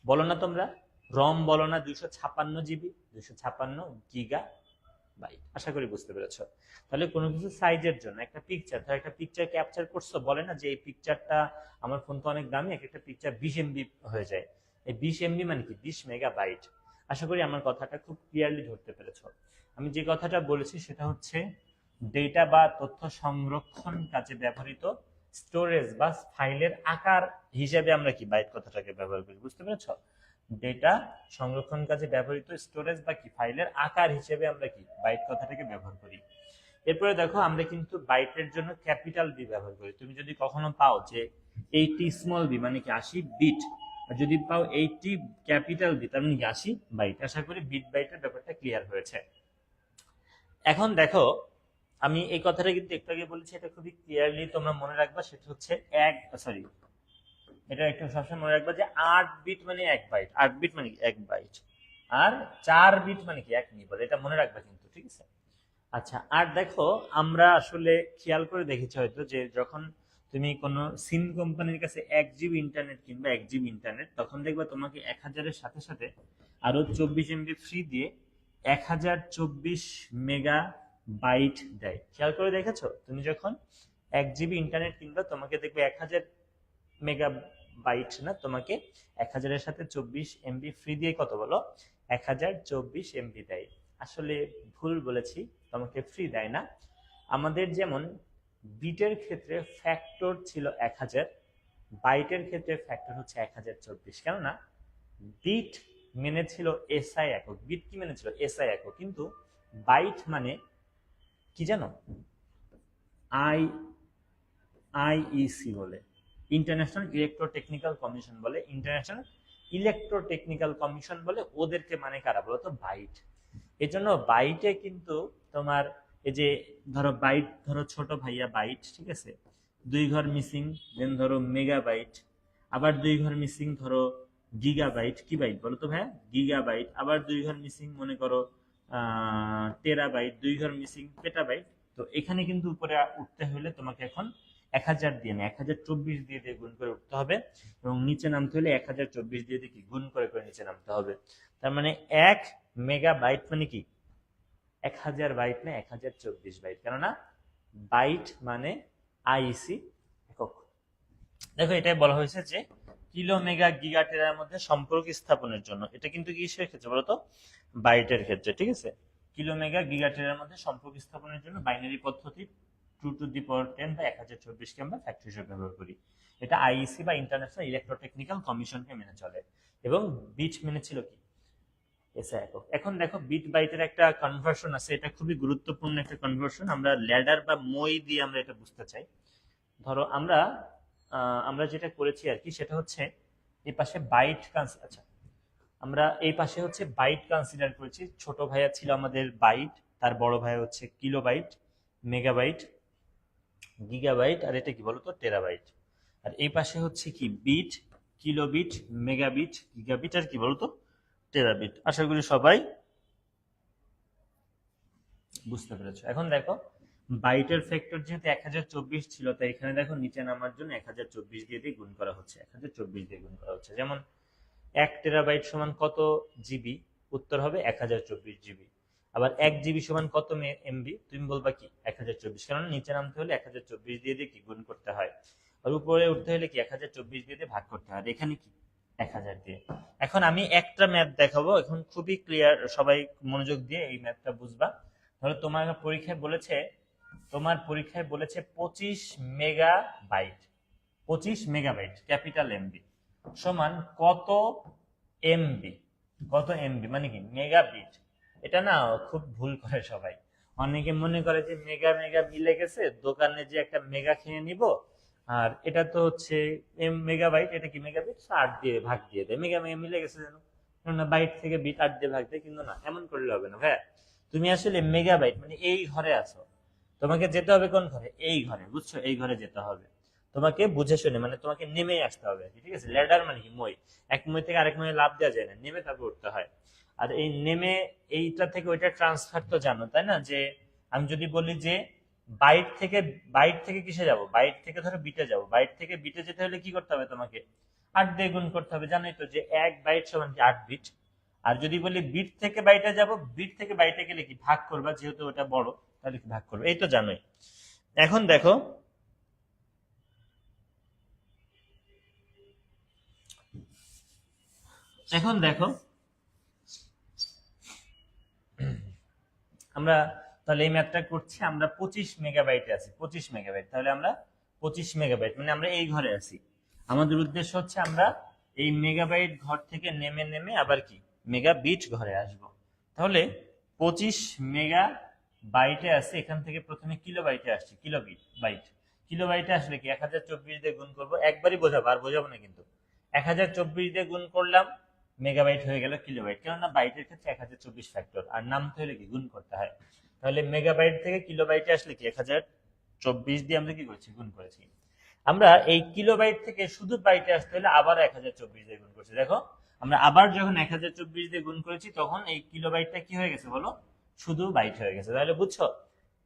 বলো না তোমরা? রম বলো না 256 জিবি, 256 গিগাবাইট। আশা করি বুঝতে পেরেছো। তাহলে কোনো কিছু সাইজের জন্য একটা পিকচার, ধর একটা পিকচার ক্যাপচার করছো, বলে না যে এই পিকচারটা, আমার ফোন তো অনেক দামি, একটা পিকচার 20 MB হয়ে যায়। এই 20 MB মানে কি? 20 মেগাবাইট। আশা করি আমার কথাটা খুব ক্লিয়ারলি ধরতে পেরেছো। আমি যে কথাটা বলেছি সেটা হচ্ছে ডেটা বা তথ্য সংরক্ষণ কাজে ব্যবহৃত স্টোরেজ বা ফাইলের আকার হিসেবে আমরা কি বাইট কথাটাকে ব্যবহার করি। বুঝতে পেরেছো? ডেটা সংরক্ষণ কাজে ব্যবহৃত স্টোরেজ বা কি ফাইলের আকার হিসেবে আমরা কি বাইট কথাটাকে ব্যবহার করি। এরপরে দেখো আমরা কিন্তু বাইটের জন্য ক্যাপিটাল বি ব্যবহার করি। তুমি যদি কখনো পাও যে 80 স্মল বি মানে কি 80 বিট, আর যদি পাও 80 ক্যাপিটাল বি তার মানে কি 80 বাইট। আশা করি বিট বাইটের ব্যাপারটা ক্লিয়ার হয়েছে। এখন দেখো আমি এই কথাটা কিন্তু একটু আগে বলেছি, এটা খুবই ক্লিয়ারলি তোমরা মনে রাখবা। সেটা হচ্ছে এটা একটু সবসময় মনে রাখবা যে 8 বিট মানে 1 বাইট, 8 বিট মানে 1 বাইট, আর 4 বিট মানে কি 1 নিবল। এটা মনে রাখবা কিন্তু, ঠিক আছে? আচ্ছা, আর দেখো আমরা আসলে খেয়াল করে দেখেছি হয়তো যে যখন তুমি কোনো সিম কোম্পানির কাছে 1 জিবি ইন্টারনেট কিনবা, 1 জিবি ইন্টারনেট, তখন দেখবা তোমাকে 1000-এর সাথে সাথে আরো 24 MB ফ্রি দিয়ে 1024 মেগা বাইট দেয়। খেয়াল করে দেখেছো? তুমি যখন 1 জিবি ইন্টারনেট কিনবা তোমাকে দেখবে 1000 মেগা বাইট না, তোমাকে 1000-এর সাথে 24 MB ফ্রি দিয়ে কত বলো, 1024 MB দেয়। আসলে ভুল বলেছি, তোমাকে ফ্রি দেয় না। আমাদের যেমন বিটের ক্ষেত্রে ফ্যাক্টর ছিল 1000, বাইটের ক্ষেত্রে ফ্যাক্টর হচ্ছে 1024। কেননা বিট মেনে ছিল এসআই একক, বিট কি মেনে ছিল এসআই একক, কিন্তু বাইট মানে কি জানো, আই আইইসি বলে, ইন্টারন্যাশনাল ইলেকট্রোটেকনিক্যাল কমিশন বলে, ইন্টারন্যাশনাল ইলেকট্রোটেকনিক্যাল কমিশন বলে, ওদেরকে মানে কারা বলো তো, বাইট। এই জন্য বাইটে কিন্তু তোমার এই যে ধরো বাইট, ধরো ছোট ভাইয়া বাইট, ঠিক আছে, 2 ঘর মিসিং, দেন ধরো মেগাবাইট, আবার 2 ঘর মিসিং ধরো গিগাবাইট, কি বাইট বলো তো ভাইয়া, গিগাবাইট, আবার 2 ঘর মিসিং মনে করো টেরাবাইট, 2 ঘর মিসিং পেটাবাইট। তো এখানে কিন্তু উপরে উঠতে হলে তোমাকে এখন 1000 দিয়ে না, 1024 দিয়ে দিয়ে গুণ করে উঠতে হবে, এবং নিচে নামতে হলে 1024 দিয়ে দিয়ে কি গুণ করে করে নিচে নামতে হবে। তার মানে 1 মেগাবাইট মানে কি 1000 বাইট না 1024 বাইট, কেননা বাইট মানে আইসি একক। দেখো এটাই বলা হয়েছে যে কিলো মেগা গিগা টেরার মধ্যে সম্পর্ক স্থাপনের জন্য, এটা কিন্তু কিসের ক্ষেত্রে বলতো, বাইটের ক্ষেত্রে, ঠিক আছে? কিলো মেগা গিগা টেরার মধ্যে সম্পর্ক স্থাপনের জন্য বাইনারি পদ্ধতি 2 টু দি পাওয়ার 10 বা 1024কে আমরা ফ্যাক্টর হিসেবে ব্যবহার করি। এটা আইইসি বা ইন্টারন্যাশনাল ইলেকট্রোটেকনিক্যাল কমিশনকে মেনে চলে, এবং বিট মেনে ছিল কি এসআই একক। এখন দেখো বিট বাইটের একটা কনভার্সন আছে, এটা খুবই গুরুত্বপূর্ণ একটা কনভার্সন। আমরা ল্যাডার বা মই দিয়ে আমরা এটা বুঝতে চাই। ধরো আমরা যেটা করেছি আর কি, সেটা হচ্ছে এই পাশে বাইট আচ্ছা, আমরা এই পাশে হচ্ছে বাইট কনসিডার করেছি। ছোট ভাইয়া ছিল আমাদের বাইট, তার বড় ভাইয়া হচ্ছে কিলোবাইট, মেগাবাইট, গিগাবাইট, আর এটা কি বলতো টেরাবাইট। আর এই পাশে হচ্ছে কি বিট, কিলোবিট, মেগাবিট, গিগাবিট, আর কি বলতো টেরাবিট। আশা করি সবাই বুঝতে পেরেছো। এখন দেখো বাইটের ফ্যাক্টর যেহেতু 1024 ছিল, তাই এখানে দেখো নিচে নামার জন্য 1024 দিয়ে দিয়ে গুণ করা হচ্ছে, 1024 দিয়ে গুণ করা হচ্ছে। যেমন 1 টেরাবাইট সমান কত জিবি, উত্তর হবে 1024 জিবি। আবার 1 জিবি সমান কত এমবি, তুমি বলবা কি 1024, কারণ নিচে নামতে হলে 1024 দিয়ে দিয়ে কি গুণ করতে হয়, আর উপরে উঠতে হলে কি 1024 দিয়ে দিয়ে ভাগ করতে হয়, এখানে কি 1000 দিয়ে। এখন আমি একটা ম্যাথ দেখাবো, এখন খুবই ক্লিয়ার, সবাই মনোযোগ দিয়ে এই ম্যাথটা বুঝবা। ধরো তোমার পরীক্ষায় বলেছে 25 মেগাবাইট, 25 মেগাবাইট ক্যাপিটাল এমবি সমান কত এমবি, কত এমবি মানে কি মেগাবিট। এটা না খুব ভুল করে সবাই, অনেকে মনে করে যে মেগা মেগা মিলে গেছে, দোকানে যে একটা মেগা খেয়ে নিব, আর এটা তো হচ্ছে মেগাবাইট, এটা কি মেগাবিট, 8 দিয়ে ভাগ দিয়ে দেয়, মেগা মেগা মিলে গেছে যেন, না বাইট থেকে বিট 8 দিয়ে ভাগ দেয়, কিন্তু না, এমন করলে হবে না ভাইয়া। তুমি আসলে মেগাবাইট মানে এই ঘরে আছো, তোমাকে যেতে হবে কোন ঘরে, এই ঘরে, বুঝছো, এই ঘরে যেতে হবে তোমাকে, বুঝে শুনে, মানে তোমাকে নেমে আসতে হবে, ঠিক আছে? ল্যাডার মানে কি মই, এক মই থেকে আরেক মই লাভ দেওয়া যায় না, নেমে তারপর উঠতে হয়। আর এই নেমে এইটা থেকে ওইটা ট্রান্সফার তো জানো তাই না, যে আমি যদি বলি যে বাইট থেকে কিসে যাব, বাইট থেকে ধরো বিটে যাব, বাইট থেকে বিটে যেতে হলে কি করতে হবে তোমাকে, 8 দিয়ে গুণ করতে হবে। জানোই তো যে 1 বাইট সমান কি 8 বিট। আর যদি বলি বিট থেকে বাইটে যাব, বিট থেকে বাইটে গেলে কি ভাগ করবা, যেহেতু ওটা বড় তাহলে কি ভাগ করবে, এই তো জানোই। এখন দেখো এখন দেখো আমরা তাহলে এই ম্যাথটা করছি, আমরা 25 মেগাবাইটে আছি, 25 মেগাবাইট, তাহলে আমরা 25 মেগাবাইট মানে আমরা এই ঘরে আছি। আমাদের উদ্দেশ্য হচ্ছে আমরা এই মেগাবাইট ঘর থেকে নেমে নেমে আবার কি মেগাবিট ঘরে আসব। তাহলে 25 মেগাবাইটে আছে, এখান থেকে প্রথমে কিলোবাইটে আসছে, বাইট, কিলোবাইটে আসলে কি 1024 দিয়ে গুণ করবো, একবারই বোঝাবো আর বোঝাবো না কিন্তু। 1024 দিয়ে গুণ করলাম, মেগাবাইট হয়ে গেল কিলোবাইট, কেননা বাইটের ক্ষেত্রে 1024 ফ্যাক্টর, আর নামতে হলে কি গুণ করতে হয়। তাহলে মেগাবাইট থেকে কিলোবাইটে আসলে কি 1024 দিয়ে আমরা কি করেছি, গুণ করেছি। আমরা এই কিলোবাইট থেকে শুধু বাইটে আসতে হলে আবার 1024 দিয়ে গুণ করছি। দেখো আমরা আবার যখন 1024 দিয়ে গুণ করেছি তখন এই কিলোবাইটটা কি হয়ে গেছে বলো, শুধু বাইট হয়ে গেছে। তাহলে বুঝছো,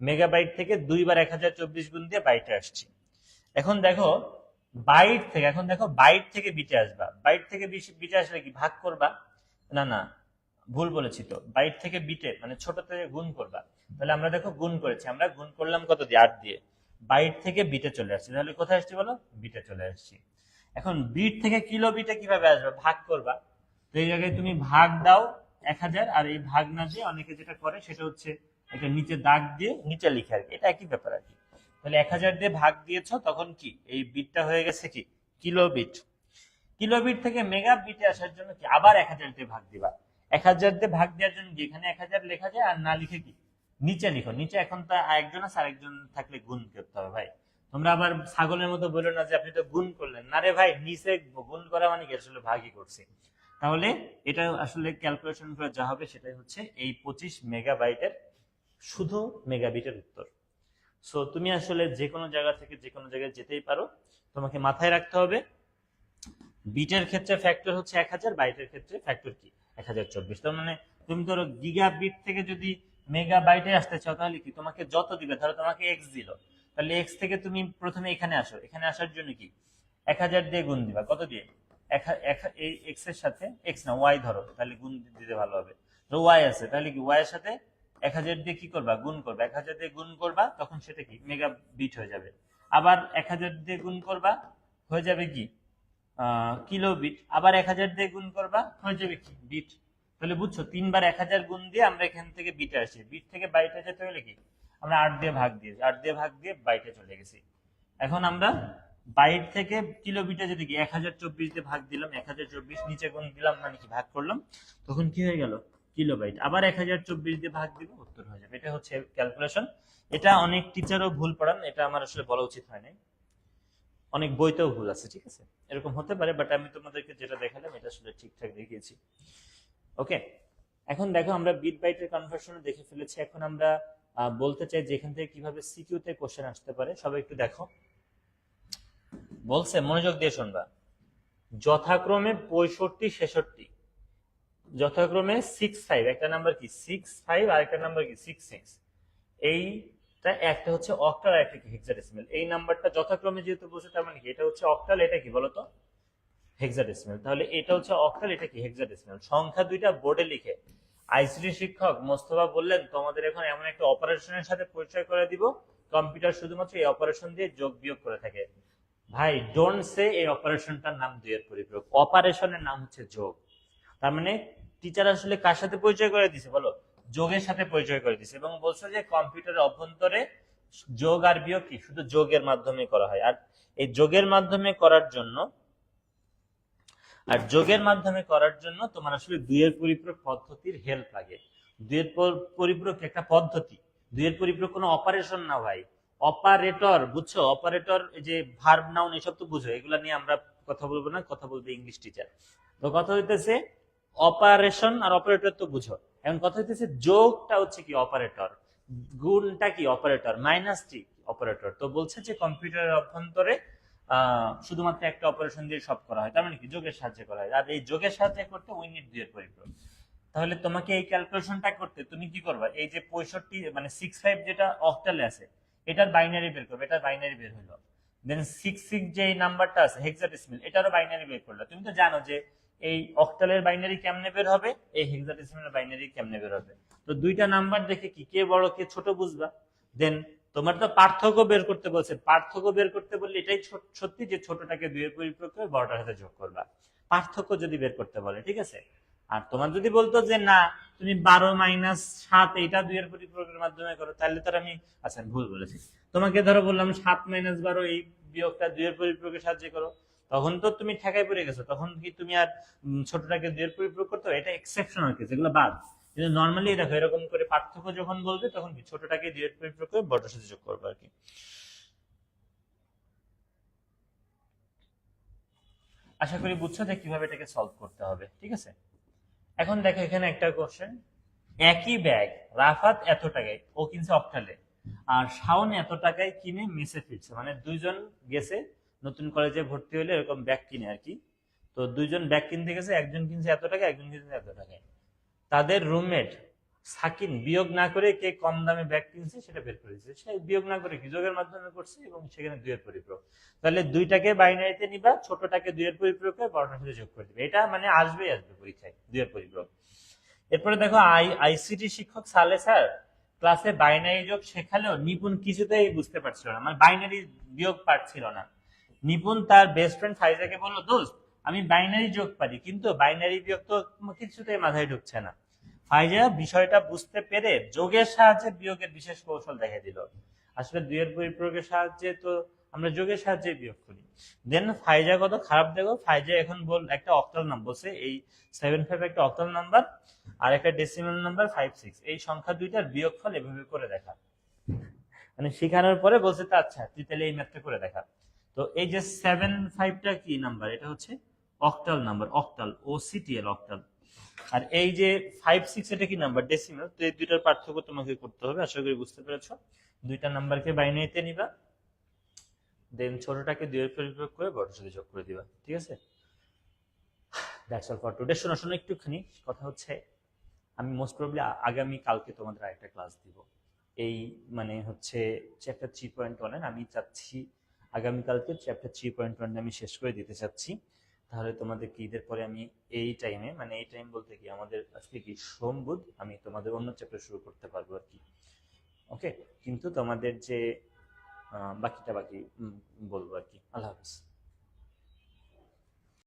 মেগাবাইট থেকে দুইবার 1024 গুণ দিয়ে বাইটে আসছি। এখন দেখো বাইট থেকে বিটে আসবা। বাইট থেকে বিটে আসলে কি ভাগ করবা? না না, ভুল বলেছি তো। বাইট থেকে বিটে মানে ছোট থেকে গুণ করবা। তাহলে আমরা দেখো গুণ করেছি, আমরা গুণ করলাম কত দিয়ে, 8 দিয়ে। বাইট থেকে বিটে চলে আসছি, তাহলে কোথায় আসছি বলো, বিটে চলে আসছি। এখন বিট থেকে কিলো বিটে কিভাবে আসবে, ভাগ করবা। তো এই জায়গায় তুমি ভাগ দাও 1000, আর এই ভাগ না দিয়ে অনেকে যেটা করে সেটা হচ্ছে একটা নিচে দাগ দিয়ে নিচে লিখে আর কি, এটা একই ব্যাপার আর কি। তাহলে 1000 দিয়ে ভাগ দিয়েছো, তখন কি এই বিটটা হয়ে গেছে কি কিলো বিট। কিলো বিট থেকে মেগা বিটে আসার জন্য কি আবার 1000 দিয়ে ভাগ দিবা। 1000 দিয়ে ভাগ দেওয়ার জন্য কি এখানে 1000 লেখা যায়, আর না লিখে কি নিচে লিখো। নিচে এখন তো একজন আছে, আরেকজন থাকলে গুণ করতে হবে ভাই। তোমরা আবার ছাগলের মতো বলো না যে আপনি তো গুণ করলেন না রে ভাই, নিচে গুণ করা মানে কি আসলে ভাগই করছি। তাহলে এটা আসলে ক্যালকুলেশন করে যা হবে সেটাই হচ্ছে এই 25 মেগাবাইটের শুধু মেগাবিটের উত্তর। সো তুমি আসলে যে কোনো জায়গা থেকে যে কোনো জায়গায় যেতেই পারো, তোমাকে মাথায় রাখতে হবে বিটের ক্ষেত্রে ফ্যাক্টর হচ্ছে 1000, বাইটের ক্ষেত্রে ফ্যাক্টর কি 1024। তার মানে তুমি ধরো গিগা বিট থেকে যদি মেগা বাইটে আসতে চাও তাহলে কি তোমাকে যত দিবে, ধরো তোমাকে এক্স দিল, তাহলে এক্স থেকে তুমি প্রথমে এখানে আসো, এখানে আসার জন্য কি 1000 দিয়ে গুণ দিবা। কত দিয়ে, এই এক্স এর সাথে এক্স না ওয়াই ধরো, তাহলে গুণ দিতে ভালো হবে। তো ওয়াই আছে, তাহলে কি ওয়াই এর সাথে 1000 দিয়ে কি করবা, গুণ করবা। 1000 দিয়ে গুণ করবা, তখন সেটা কি মেগা বিট হয়ে যাবে। আবার 1000 দিয়ে গুণ করবা, হয়ে যাবে কি কিলো বিট। আবার 1000 দিয়ে গুণ করবা, হয়ে যাবে কি বিট। তাহলে বুঝছো, 3 বার 1000 গুণ দিয়ে আমরা এখান থেকে বিটে আসি। বিট থেকে বাইটে যেতে হলে কি আমরা 8 দিয়ে ভাগ দিয়েছি, 8 দিয়ে ভাগ দিয়ে বাইটে চলে গেছি। এখন আমরা বাইট থেকে কিলো বিটে যদি কি 1024 দিয়ে ভাগ দিলাম, 1024 নিচে গুণ দিলাম মানে কি ভাগ করলাম, তখন কি হয়ে গেল কিলো বাইট। আবার 1024 দিয়ে ভাগ দিব, উত্তর হয়ে যাবে। এটা হচ্ছে ক্যালকুলেশন। এটা অনেক টিচারও ভুল পড়ান, এটা আমার আসলে বলা উচিত হয় নাই, অনেক বইতেও ভুল আছে, ঠিক আছে, এরকম হতে পারে, বাট আমি তোমাদেরকে যেটা দেখালাম এটা আসলে ঠিকঠাক দেখিয়েছি। ওকে, এখন দেখো আমরা বিট বাইটের কনভার্সন দেখে ফেলেছি। এখন আমরা বলতে চাই যে এখান থেকে কিভাবে সিকিউ তে কোশ্চেন আসতে পারে। সবাই একটু দেখো, বলছে মনোযোগ দিয়ে শুনবা, যথাক্রমে 65 66, যথাক্রমে 65, একটা নাম্বার কি 65 আর একটা নাম্বার কি 66। এইটা একটা হচ্ছে অক্টাল আর একটা কি হেক্সাডেসিমাল। এই নাম্বারটা যথাক্রমে যেহেতু বলছে, তার মানে কি এটা হচ্ছে অক্টাল, এটা কি বলতো হেক্সাডেসিমাল। তাহলে এটা হচ্ছে অক্টাল, এটা কি হেক্সাডেসিমাল। সংখ্যা দুইটা বোর্ডে লিখে আইসিটি শিক্ষক মোস্তফা বললেন তোমাদের এখন এমন একটা অপারেশনের সাথে পরিচয় করে দিব, কম্পিউটার শুধুমাত্র এই অপারেশন দিয়ে যোগ বিয়োগ করে থাকে। ভাই ডোন্ট সে এই অপারেশনটার নাম দুইয়ের পরিপূরক, অপারেশনের নাম হচ্ছে যোগ। তার মানে টিচার আসলে কার সাথে পরিচয় করে দিছে বলো, যোগের সাথে পরিচয় করে দিছে, এবং বলছে যে কম্পিউটারের অভ্যন্তরে যোগ আর বিয়োগ কি শুধু যোগের মাধ্যমে করা হয়। আর এই যোগের মাধ্যমে করার জন্য তোমার আসলে দুইয়ের পরিপূরক পদ্ধতির হেল্প লাগে। দুইয়ের পরিপূরক একটা পদ্ধতি, দুইয়ের পরিপূরক কোনো অপারেশন না ভাই, অপারেটর, বুঝছো? অপারেটর, যে ভার্ব নাউন এসব তো বুঝো, এগুলা নিয়ে আমরা কথা বলবো না, কথা বলবে ইংলিশ টিচার। তো কথা হইতেছে অপারেশন আর অপারেটর তো বুঝো, এখন কথা হইতেছে যোগটা হচ্ছে কি অপারেটর, গুণটা কি অপারেটর, মাইনাসটি অপারেটর। তো বলছে যে কম্পিউটারের অভ্যন্তরে শুধুমাত্র একটা অপারেশন দিয়ে সব করা হয়, তার মানে কি যোগের সাহায্যে করা হয়। আর এই যোগের সাহায্যে করতে উই নিড দুইয়ের পরিপূরক। তাহলে তোমাকে এই ক্যালকুলেশনটা করতে তুমি কি করবা, এই যে 65 মানে 65 যেটা অক্টালে আছে এটার বাইনারি বের করবে, এটার বাইনারি বের হলো। দেন 66 যে নাম্বারটা আছে হেক্সাডেসিমাল, এটারও বাইনারি বের করলো। তুমি তো জানো যে এই অক্টালের বাইনারি কেমনে বের হবে, এই হেক্সাডেসিমালের বাইনারি কেমনে বের হবে। তো দুইটা নাম্বার দেখে কি কে বড় কে ছোট বুঝবা। দেন তোমার তো পার্থক্য বের করতে বলছে, পার্থক্য বের করতে বললে এটাই সত্যি যে ছোটটাকে দুইয়ের পরিপূরক করে বড়টার সাথে যোগ করবা, পার্থক্য যদি বের করতে বলে, ঠিক আছে। আর তোমার যদি বলতো যে না তুমি 12 মাইনাস 7 এইটা দুইয়ের পরিপূরকের মাধ্যমে করো, তাহলে তো আমি আচ্ছা ভুল বলেছি, তোমাকে ধরো বললাম 7 মাইনাস 12 এই বিয়োগটা দুইয়ের পরিপূরকের সাহায্যে করো, তখন তো তুমি ঠেকায় পড়ে গেছো, তখন কি তুমি আর ছোটটাকে দুইয়ের পরিপূরক করতে হবে, এটা এক্সেপশনাল কেস, এগুলো বাদ। কিন্তু নর্মালি দেখো এরকম করে পার্থক্য যখন বলবে তখন কি ছোটটাকে দুইয়ের পরিপূরক করে বড়টার সাথে যোগ করবে আর কি। আশা করি বুঝছো যে কিভাবে এটাকে সলভ করতে হবে, ঠিক আছে। এখন দেখো এখানে একটা কোশ্চেন, একই ব্যাগ রাফাত এত টাকায় ও কিনছে অকটালে, আর শাওন এত টাকায় কিনে মেসে ফিরছে, মানে দুইজন গেছে নতুন কলেজে ভর্তি হলে এরকম ব্যাগ কিনে আর কি। তো দুইজন ব্যাগ কিনতে গেছে, একজন কিনছে এত টাকা, একজন কিনছে এত টাকায়। তাদের রুমমেট সাকিন বিয়োগ না করে কে কম দামে ব্যাগ কিনছে সেটা বের করে দিচ্ছে। সে বিয়োগ না করে কি যোগের মাধ্যমে করছে, এবং সেখানে দুইয়ের পরিপূরক। তাহলে দুইটাকে বাইনারিতে নিবা, ছোটটাকে দুইয়ের পরিপূরকে বড়টার সাথে যোগ করে দিবে। এটা মানে আসবেই আসবে পরীক্ষায় দুইয়ের পরিপূরক। এরপরে দেখো আইসিটি শিক্ষক সালে স্যার ক্লাসে বাইনারি যোগ শেখালেও নিপুণ কিছুতেই বুঝতে পারছিল না, মানে বাইনারি বিয়োগ পারছিল না। নিপুণ তার বেস্ট ফ্রেন্ড ফাইজাকে বললো, দোস্ত আমি বাইনারি যোগ পারি, কিন্তু বাইনারি বিয়োগ তো কিছুতেই মাথায় ঢুকছে না। ফাইজা বিষয়টা বুঝতে পেরে যোগের সাহায্যে বিয়োগের বিশেষ কৌশল দেখা দিল। আসলে দুইয়ের পরিপ্রয়োগের সাহায্যে তো আমরা যোগের সাহায্যে বিয়োগ করি। দেন ফাইজা কত খারাপ, দেখো ফাইজা এখন একটা অক্টাল নাম্বার বলছে, এই 7 5 একটা অক্টাল নাম্বার, আর একটা ডেসিমাল নাম্বার 5 6, এই সংখ্যা দুইটার বিয়োগফল এভাবে করে দেখা। মানে শেখানোর পরে বলছে তো আচ্ছা তুই তাহলে এই ম্যাথটা করে দেখা। তো এই যে 7 5টা কি নাম্বার, এটা হচ্ছে octal number, octal OCTL octal. আর এই যে 5 6 এটা কি নাম্বার, ডেসিমাল। তো এই দুইটার পার্থক্য তোমাকে করতে হবে, আশা করি বুঝতে পেরেছো। দুইটা নাম্বারকে বাইনারিতে নিবা, দেন ছোটটাকে দুইয়ের পরিপ্রয়োগ করে বড়টার সাথে যোগ করে দিবা, ঠিক আছে। That's all for today. শোনো শোনো একটুখানি কথা হচ্ছে, আমি মোস্ট প্রবলি আগামী কালকে তোমাদের আরেকটা ক্লাস দিব। এই মানে হচ্ছে চ্যাপ্টার 3.1 আমি চাচ্ছি আগামীকালকে চ্যাপ্টার 3.1 আমি শেষ করে দিতে চাচ্ছি। তাহলে তোমাদের কি ঈদের পরে আমি এই টাইমে, মানে এই টাইম বলতে কি আমাদের আজকে কি সোম বুধ, আমি তোমাদের অন্য চ্যাপ্টার শুরু করতে পারবো আর কি। ওকে, কিন্তু তোমাদের যে বাকিটা বাকি বলবো আর কি। আল্লাহ হাফিজ।